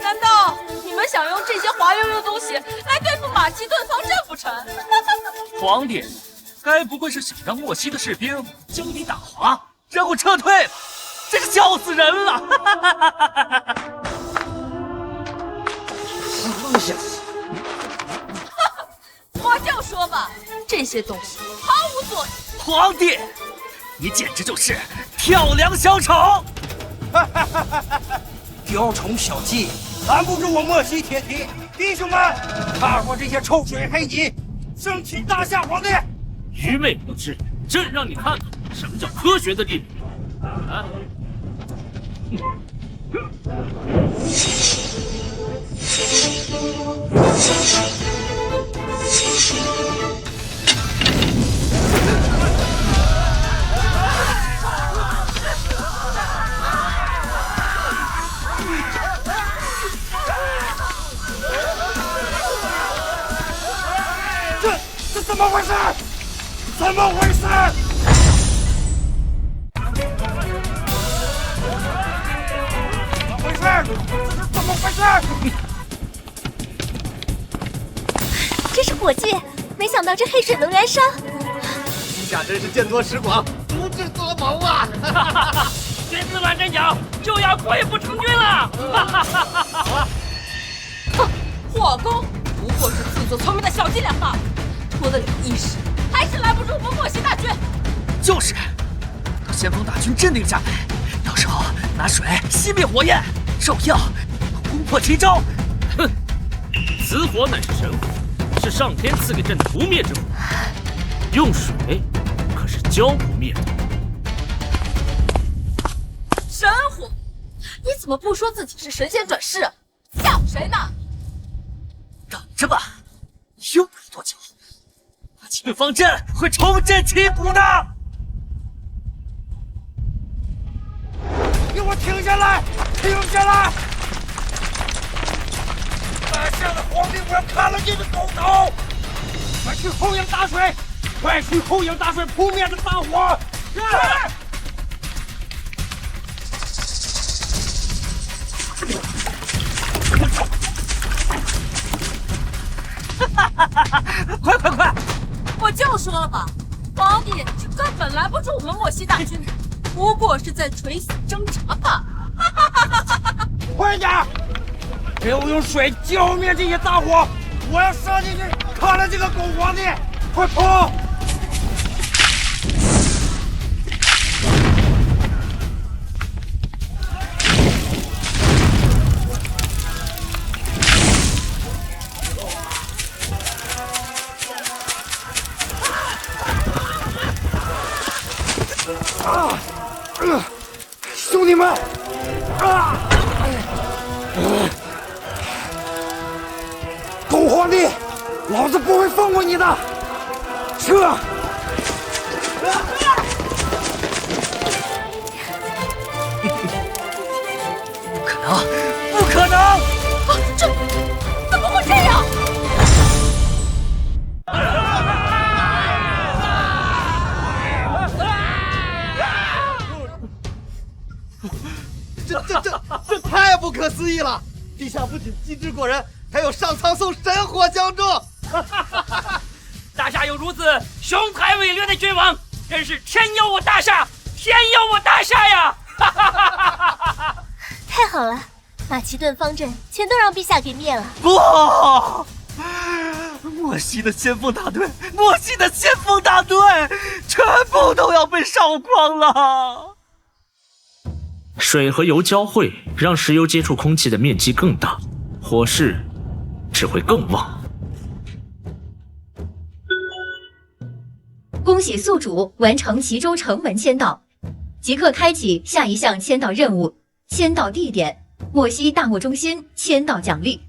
难道你们想用这些滑溜溜的东西来对付马其顿方阵不成？皇帝，该不会是想让莫西的士兵将你打滑，然后撤退吧？真是笑死人了！放下！我就说吧，这些东西毫无作用。皇帝，你简直就是跳梁小丑！雕虫小技，拦不住我莫西铁蹄。弟兄们，踏过这些臭水黑泥，生擒大夏皇帝！愚昧无知，朕让你看看什么叫科学的力量。啊！这怎么回事？怎么回事？怎么回事？这是火箭，没想到这黑水能燃烧。陛下真是见多识广，足智多谋啊！这次完阵脚就要溃不成军了！哼，火攻不过是自作聪明的小伎俩罢了，拖得了一时，还是拦不住我们莫西大军。就是，等先锋大军镇定下来，到时候拿水熄灭火焰，兽药攻破齐州。哼，此火乃是神火，是上天赐给朕的不灭之火，用水可是浇不灭的。神火？你怎么不说自己是神仙转世？吓唬谁呢？等着吧，用不了多久，马其顿方阵会重振旗鼓的。给我停下来！停下来！大夏的皇帝，我要砍了你的狗头！快去后营打水！快去后营打水，扑灭这大火！是。快！我就说了吧，皇帝是根本拦不住我们莫西大军，不过是在垂死挣扎罢了。快点，给我用水浇灭这些大火！我要杀进去砍了这个狗皇帝！快跑！兄弟们！狗皇帝，老子不会放过你的！撤！不可能！这怎么会这样？这太不可思议了！陛下不仅机智过人，还有上苍送神火相助。大夏有如此雄才伟略的君王，真是天佑我大夏，天佑我大夏呀！太好了，马其顿方阵全都让陛下给灭了。不！莫西的先锋大队，全部都要被烧光了。水和油交汇，让石油接触空气的面积更大，火势只会更旺。恭喜宿主完成齐州城门签到，即刻开启下一项签到任务。签到地点：莫西大漠中心。签到奖励：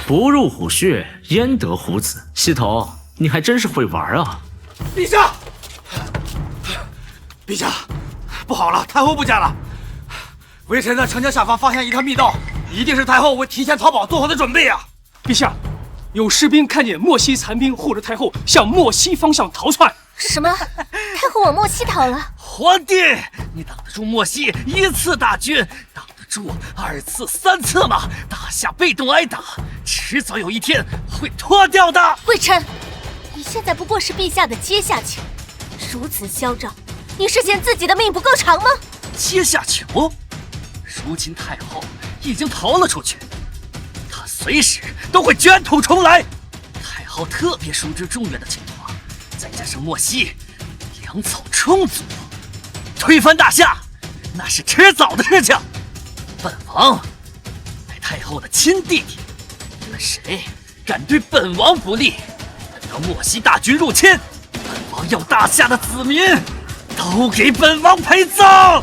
不入虎穴，焉得虎子？系统，你还真是会玩啊！陛下，陛下，不好了，太后不见了！微臣在长江下方发现一条密道，一定是太后为提前逃跑做好的准备啊！陛下，有士兵看见莫西残兵护着太后向莫西方向逃窜。什么？太后往莫西逃了？皇帝，你挡得住莫西一次大军，挡得住2次、3次吗？大夏被动挨打，迟早有一天会脱掉的。微臣，你现在不过是陛下的阶下囚，如此嚣张，你是嫌自己的命不够长吗？阶下囚？如今太后已经逃了出去，她随时都会卷土重来。太后特别熟知中原的情况，再加上莫西粮草充足，推翻大夏那是迟早的事情。本王乃太后的亲弟弟，你们谁敢对本王不利？等到莫西大军入侵，本王要大夏的子民都给本王陪葬。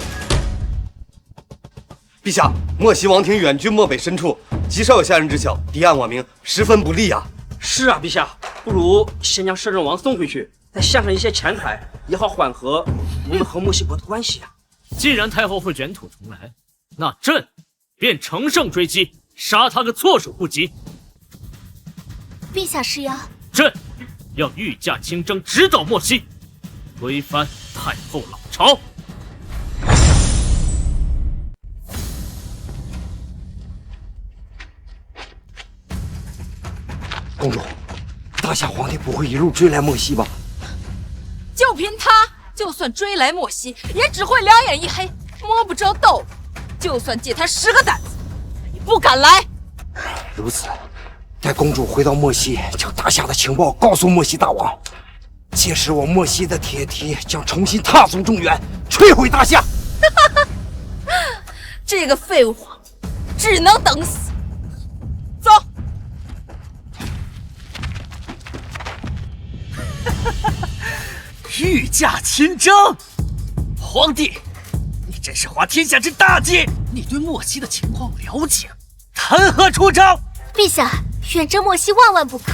陛下，莫西王庭远居漠北深处，极少有下人知晓，敌暗我明，十分不利啊！是啊，陛下，不如先将摄政王送回去，再献上一些钱财，也好缓和我们和墨西哥的关系啊。既然太后会卷土重来，那朕便乘胜追击，杀他个措手不及。陛下是要？朕要御驾亲征，直捣莫西，推翻太后老巢。公主，大夏皇帝不会一路追来莫西吧？就凭他，就算追来莫西，也只会两眼一黑，摸不着豆腐。就算借他10个胆子，也不敢来。如此，待公主回到莫西，将大夏的情报告诉莫西大王，届时我莫西的铁蹄将重新踏足中原，摧毁大夏。这个废物皇帝，只能等死。走。御驾亲征，皇帝，你真是滑天下之大稽！你对莫西的情况了解，谈何出征？陛下，远征莫西万万不可。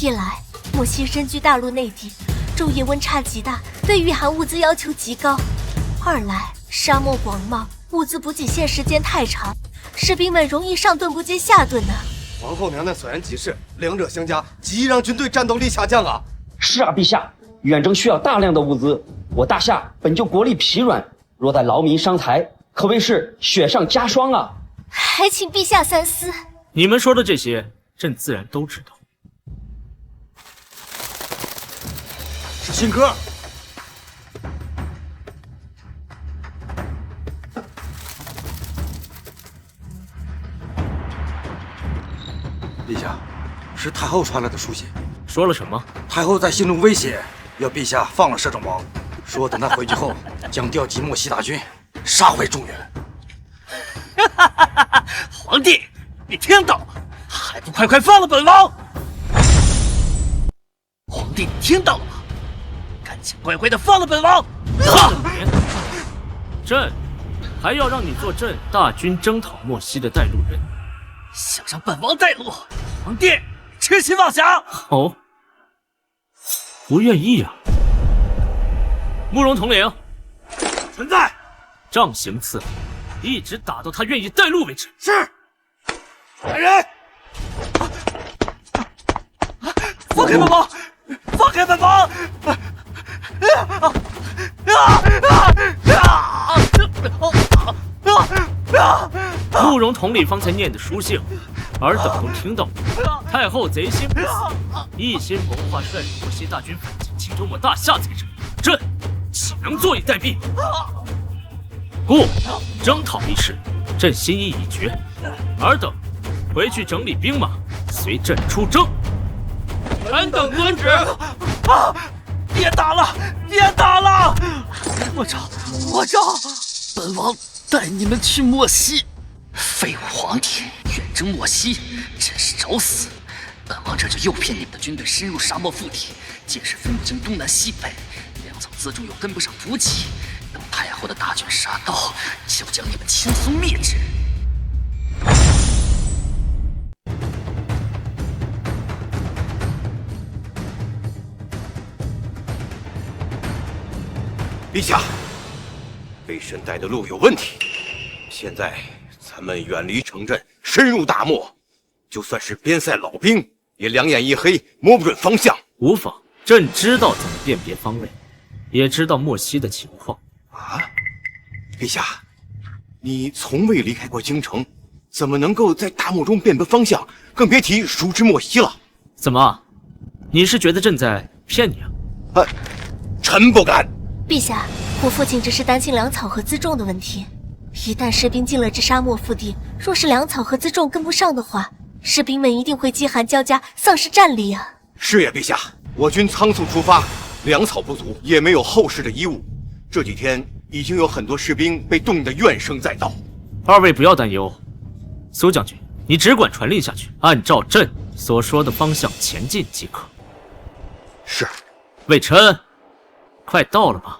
一来，莫西身居大陆内地，昼夜温差极大，对御寒物资要求极高；二来，沙漠广袤，物资补给线时间太长，士兵们容易上顿不接下顿呢。皇后娘娘所言极是，两者相加，极易让军队战斗力下降啊！是啊，陛下，远征需要大量的物资，我大夏本就国力疲软，若待劳民伤财，可谓是雪上加霜啊！还请陛下三思。你们说的这些，朕自然都知道。是新科。陛下，是太后传来的书信。说了什么？太后在信中威胁，要陛下放了摄政王，说等他回去后，将调集莫西大军，杀回中原。皇帝，你听到了？还不快放了本王！皇帝，你听到了吗？赶紧乖乖的放了本王！朕还要让你做朕大军征讨莫西的带路人。想让本王带路，皇帝痴心妄想！哦，不愿意啊。慕容统领，存在。杖刑伺候，一直打到他愿意带路为止。是。来人！放开本王！放开本王！慕容统领方才念的书信，尔等都听到了。太后贼心不死，一心谋划率领莫西大军反击青州末大夏才是，朕岂能坐以待毙？故征讨一事，朕心意已决，尔等回去整理兵马，随朕出征。臣等遵旨。别打了！别打了！我找，本王带你们去莫西。废物皇帝，远征莫西，真是找死！本王这就诱骗你们的军队深入沙漠腹地，届时分不清东南西北，粮草辎重又跟不上补给，等太后的大军杀到，就将你们轻松灭之。陛下，被神带的路有问题。现在咱们远离城镇，深入大漠，就算是边塞老兵，也两眼一黑，摸不准方向。无妨，朕知道怎么辨别方位，也知道莫西的情况。啊，陛下，你从未离开过京城，怎么能够在大漠中辨别方向？更别提熟知莫西了。怎么，你是觉得朕在骗你啊？臣不敢。陛下，我父亲只是担心粮草和辎重的问题。一旦士兵进了这沙漠腹地，若是粮草和辎重跟不上的话，士兵们一定会饥寒交加，丧失战力啊！是呀，陛下，我军仓促出发，粮草不足，也没有厚实的衣物。这几天已经有很多士兵被冻得怨声载道。二位不要担忧，苏将军，你只管传令下去，按照朕所说的方向前进即可。是。魏琛，快到了吧？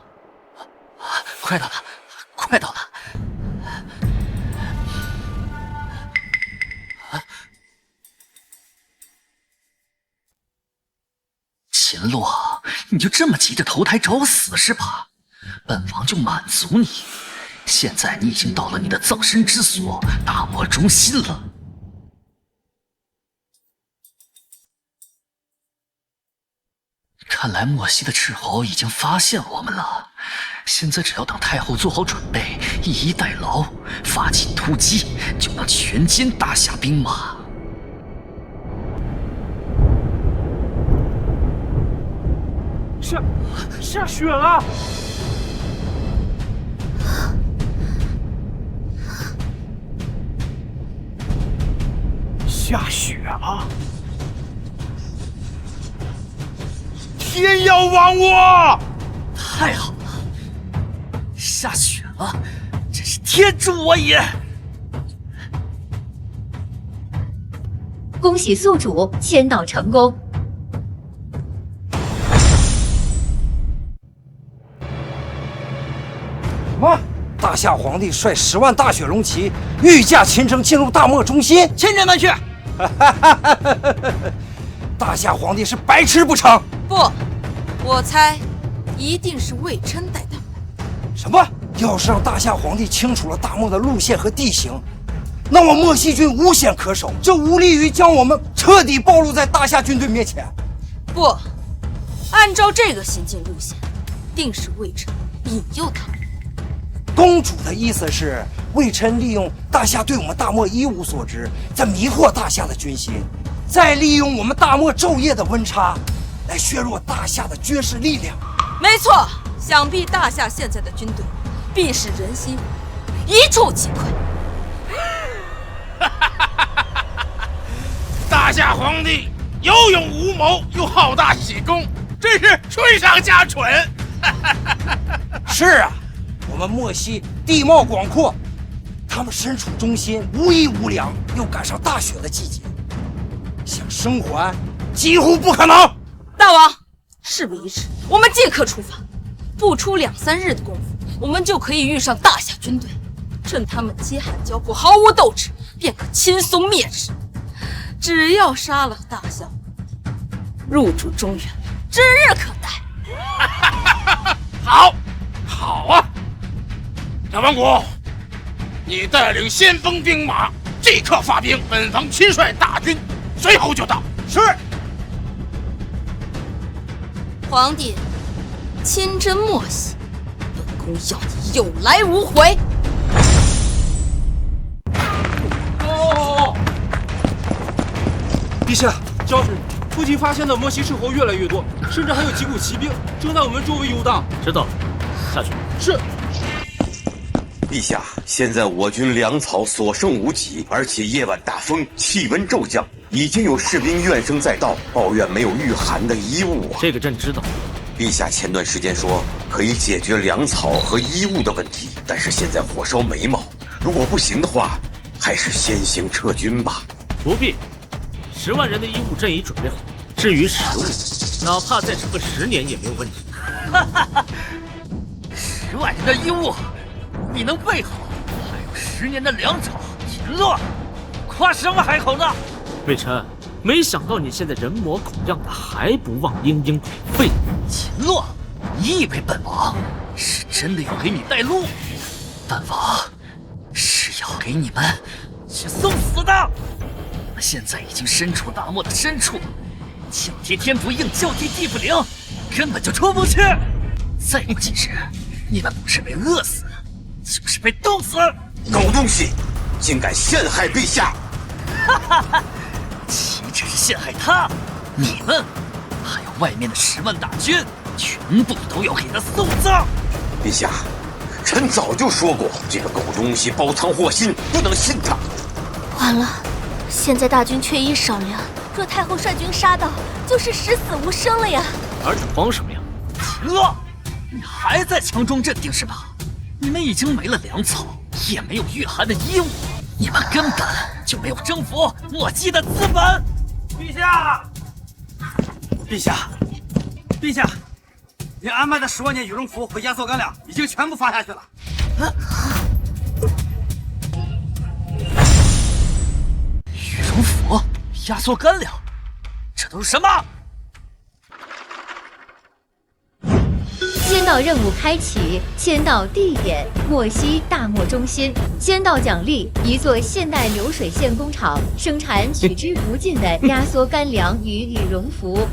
快到了，快到了！秦洛，你就这么急着投胎找死是吧？本王就满足你。现在你已经到了你的葬身之所大漠中心了。看来莫西的斥候已经发现我们了。现在只要等太后做好准备，以逸待劳，发起突击，就能全歼大夏兵马。下雪了！下雪了！天要亡我！太好了，下雪了，真是天助我也！恭喜宿主迁岛成功。什么？大夏皇帝率10万大雪龙骑御驾亲征进入大漠中心，亲人们去！大夏皇帝是白痴不成？不，我猜一定是魏琛带他们。什么？要是让大夏皇帝清楚了大漠的路线和地形，那么莫西军无险可守，这无利于将我们彻底暴露在大夏军队面前。不，按照这个行进路线，定是魏琛引诱他们。公主的意思是，魏琛利用大夏对我们大漠一无所知，在迷惑大夏的军心，再利用我们大漠昼夜的温差，来削弱大夏的军事力量。没错，想必大夏现在的军队必是人心一触即溃。大夏皇帝有勇无谋，又好大喜功，真是春上加蠢。是啊，我们漠西地貌广阔，他们身处中心，无衣无粮，又赶上大雪的季节，想生还几乎不可能。大王，事不宜迟，我们即刻出发。不出2、3日的功夫，我们就可以遇上大夏军队。趁他们饥寒交迫、毫无斗志，便可轻松灭之。只要杀了大夏，入主中原，指日可待。好，好啊！小王谷，你带领先锋兵马，即刻发兵，本防亲率大军，随后就到。是。皇帝，亲征漠西，本宫要你有来无回。陛下，将军，附近发现的漠西斥候越来越多，甚至还有几股骑兵正在我们周围游荡。知道了，下去。是。陛下，现在我军粮草所剩无几，而且夜晚大风，气温骤降，已经有士兵怨声载道，抱怨没有御寒的衣物啊。这个朕知道。陛下前段时间说可以解决粮草和衣物的问题，但是现在火烧眉毛，如果不行的话，还是先行撤军吧。不必，10万人的衣物朕已准备好，至于食物，哪怕再撑个10年也没有问题。10万人的衣物你能备好，还有10年的粮草，秦洛，夸什么海口呢？魏琛，没想到你现在人模狗样的，还不忘英英颓废。秦洛，你以为本王是真的要给你带路？本王是要给你们去送死的！你们现在已经身处大漠的深处，叫贴天不应，叫贴地不灵，根本就出不去。再过几日，你们不是被饿死，就是被冻死！狗东西，竟敢陷害陛下！哈哈哈！岂止是陷害他，你们还有外面的10万大军，全部都要给他送葬！陛下，臣早就说过，这个狗东西包藏祸心，不能信他。完了，现在大军缺衣少粮，若太后率军杀到，就是十死无生了呀！而且慌什么呀？秦洛，你还在强装镇定是吧？你们已经没了粮草，也没有御寒的衣物，你们根本就没有征服漠西的资本。陛下，陛下，陛下，您安排的10万件羽绒服和压缩干粮已经全部发下去了。羽绒服、压缩干粮，这都是什么？签到任务开启，签到地点：漠西大漠中心。签到奖励：一座现代流水线工厂，生产取之不尽的压缩干粮与羽绒服。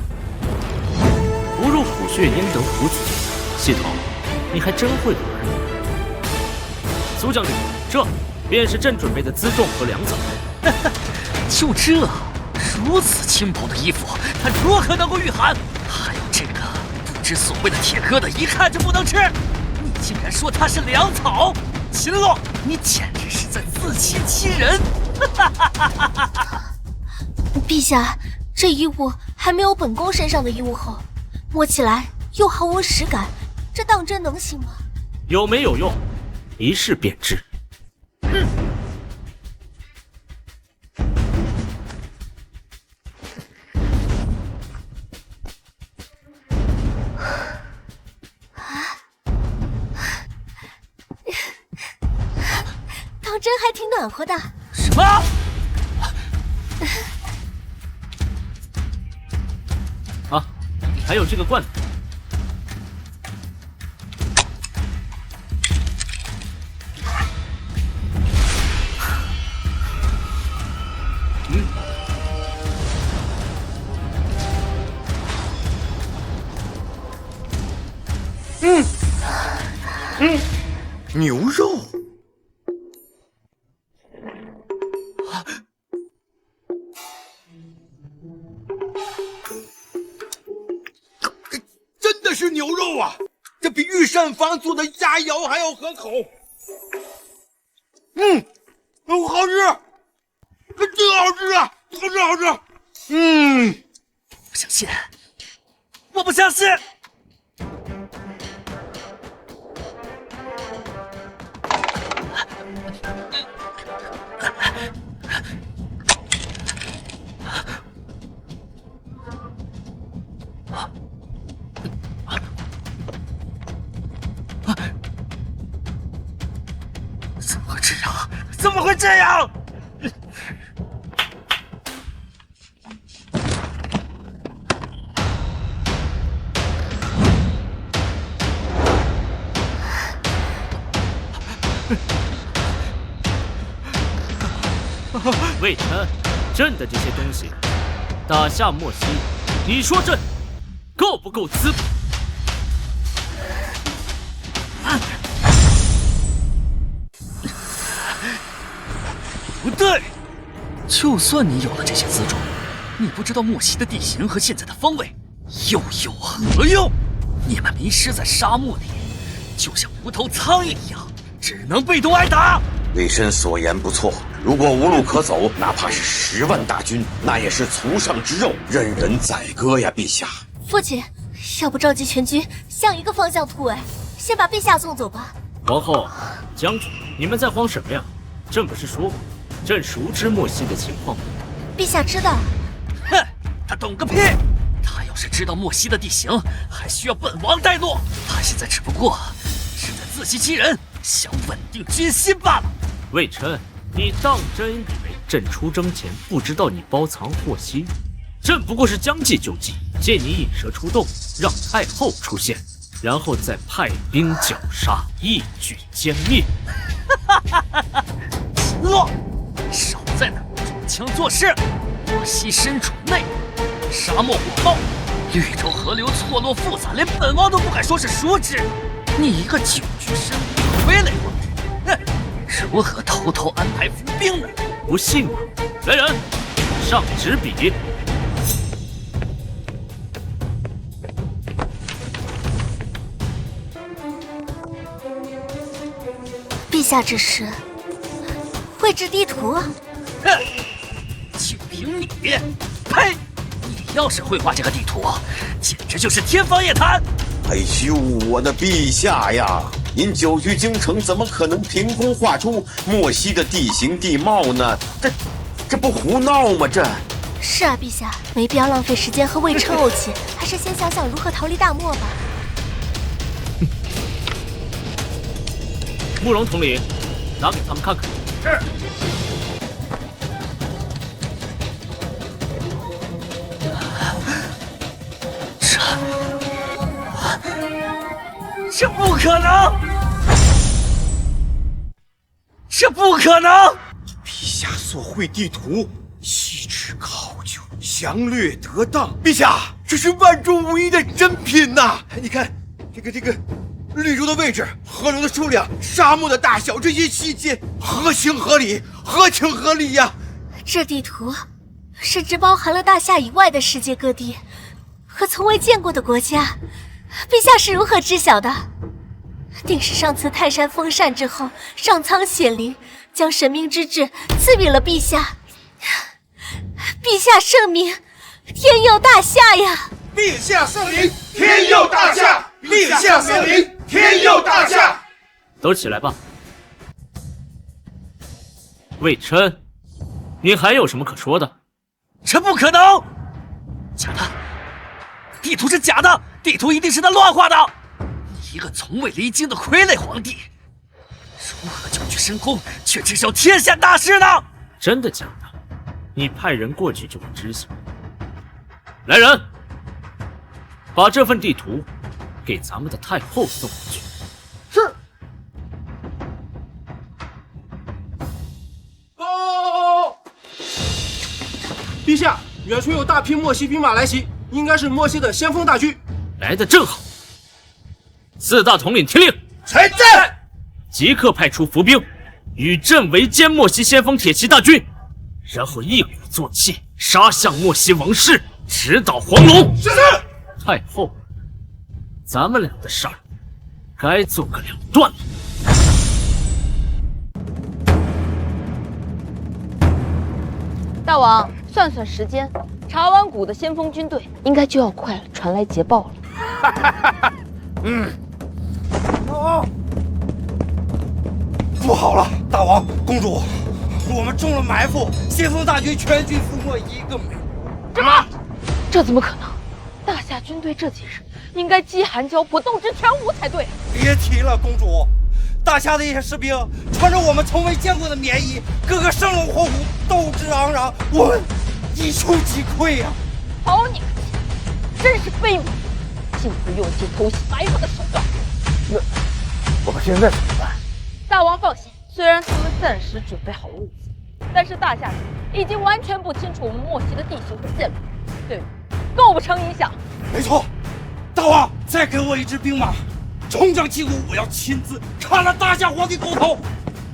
不入虎穴焉得虎子？系统，你还真会玩。苏将军，这便是朕准备的辎重和粮草。就这，如此轻薄的衣服，它如何能够御寒？还有这个不知所谓的铁疙瘩，一看就不能吃。你竟然说它是粮草，秦洛，你简直是在自欺欺人！陛下，这衣物还没有本宫身上的衣物厚，摸起来又毫无实感，这当真能行吗？有没有用，一试便知。当真还挺暖和的。什么？啊，还有这个罐头。牛肉。真的是牛肉啊！这比御膳房做的鸭腰还要合口。好吃，真好吃啊！好吃。不相信，我不相信。怎么会这样？魏晨，朕的这些东西打下莫西，你说朕够不够资本？不对，就算你有了这些辎重，你不知道莫西的地形和现在的方位，又有何用？你们迷失在沙漠里，就像无头苍蝇一样，只能被动挨打。魏深所言不错，如果无路可走，哪怕是10万大军，那也是粗上之肉，任人宰割呀！陛下，父亲，要不召集全军向一个方向突围，先把陛下送走吧。皇后，将军，你们在慌什么呀？朕不是说过，朕熟知莫西的情况吗？陛下知道。哼，他懂个屁！他要是知道莫西的地形，还需要本王带路。他现在只不过是在自欺欺人，想稳定军心罢了。魏晨，你当真以为朕出征前不知道你包藏祸心？朕不过是将计就计，借你引蛇出洞，让太后出现，然后再派兵绞杀，一举歼灭。错，少在那装腔作势。莫西身处内陆，沙漠火爆，绿洲河流错落复杂，连本王都不敢说是熟知。你一个久居深宫的傀儡皇帝，哼，如何偷偷安排伏兵呢？不信吗？来人，上纸笔。陛下指示，绘制地图。哼，就凭你，呸！你要是会画这个地图，简直就是天方夜谭。哎呦，我的陛下呀！您久居京城，怎么可能凭空画出莫西的地形地貌呢？这不胡闹吗？这是啊，陛下，没必要浪费时间和魏琛怄气，还是先想想如何逃离大漠吧。慕容统领，拿给他们看看。是。这不可能！这不可能！陛下所绘地图细致考究，详略得当。陛下，这是万中无一的珍品呐！你看，这个绿洲的位置、河流的数量、沙漠的大小，这些细节合情合理，合情合理呀！这地图甚至包含了大夏以外的世界各地和从未见过的国家。陛下是如何知晓的？定是上次泰山封禅之后，上苍显灵，将神明之志赐予了陛下。陛下圣明，天佑大夏呀！陛下圣灵，天佑大夏！陛下圣灵，天佑大夏！都起来吧。魏琛，你还有什么可说的？这不可能！假的，地图是假的，地图一定是他乱画的。你一个从未离京的傀儡皇帝，如何久居深宫却知晓天下大事呢？真的假的？你派人过去就会知晓。来人，把这份地图给咱们的太后送过去。是。哦！陛下，远处有大批莫西兵马来袭，应该是莫西的先锋大军。来得正好。4大统领听令，参战！即刻派出伏兵，与朕围歼莫西先锋铁骑大军，然后一鼓作气杀向莫西王室，直捣黄龙。是。太后，咱们俩的事儿该做个了断了。大王，算算时间，茶湾谷的先锋军队应该就要快了，传来捷报了。不好了，大王、公主，我们中了埋伏，先锋大军全军覆没，一个没有。什么？这怎么可能？大夏军队这几日应该饥寒交迫，斗志全无才对。别提了，公主，大夏的一些士兵穿着我们从未见过的棉衣，个个生龙活虎，斗志昂扬，我们一触即溃呀！好你个气，真是卑鄙！竟会用尽偷袭埋伏的手段。那我们现在怎么办？大王放心，虽然他们暂时准备好物资，但是大夏人已经完全不清楚我们莫西的地形和线路，对构不成影响。没错，大王，再给我一支兵马，冲将旗鼓，我要亲自砍了大夏皇帝狗头！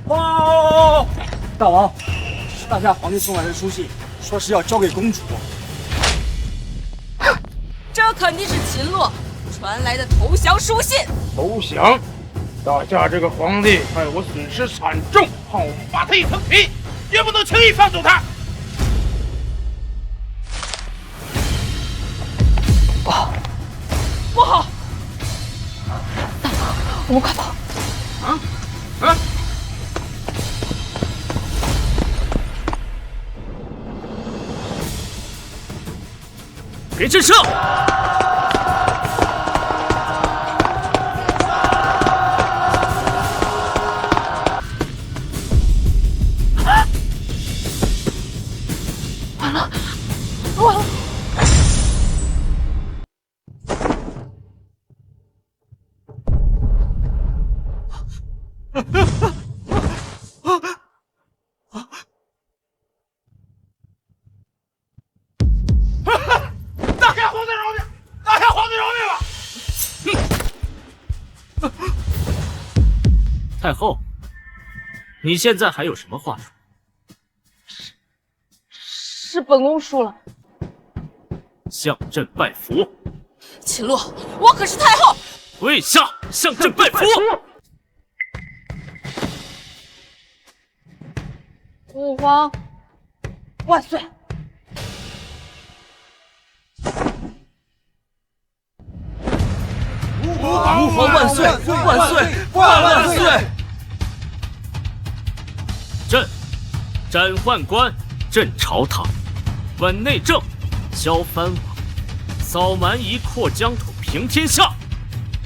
哦，大王，这是大夏皇帝送来的书信，说是要交给公主。这肯定是秦洛传来的投降书信。投降！大夏这个皇帝害我损失惨重，判我扒他一层皮，绝不能轻易放走他。不好，不好！大王，我们快跑！给朕上！完了，完了！大夏皇帝饶命！大夏皇帝饶命了！太后，你现在还有什么话说？是本宫输了，向朕拜服。秦洛，我可是太后！跪下，向朕拜服。吾皇万岁！吾皇万岁！万岁！万岁！朕斩宦官，镇朝堂，稳内政，消藩王，扫蛮夷，扩疆土，平天下，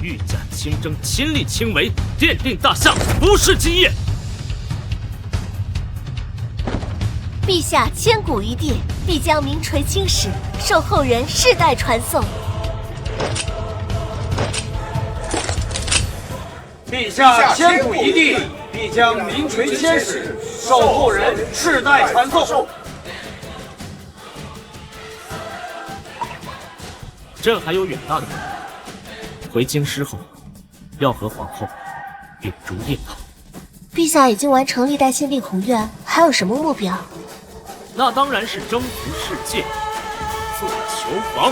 御驾亲征，亲力亲为，奠定大夏不世基业。陛下千古一帝，必将名垂青史，受后人世代传颂。陛下千古一帝，必将名垂千史，受后人世代传颂。朕还有远大的目标，回京师后要和皇后秉烛夜讨。陛下已经完成历代宪令宏愿，还有什么目标？那当然是征服世界，做球皇。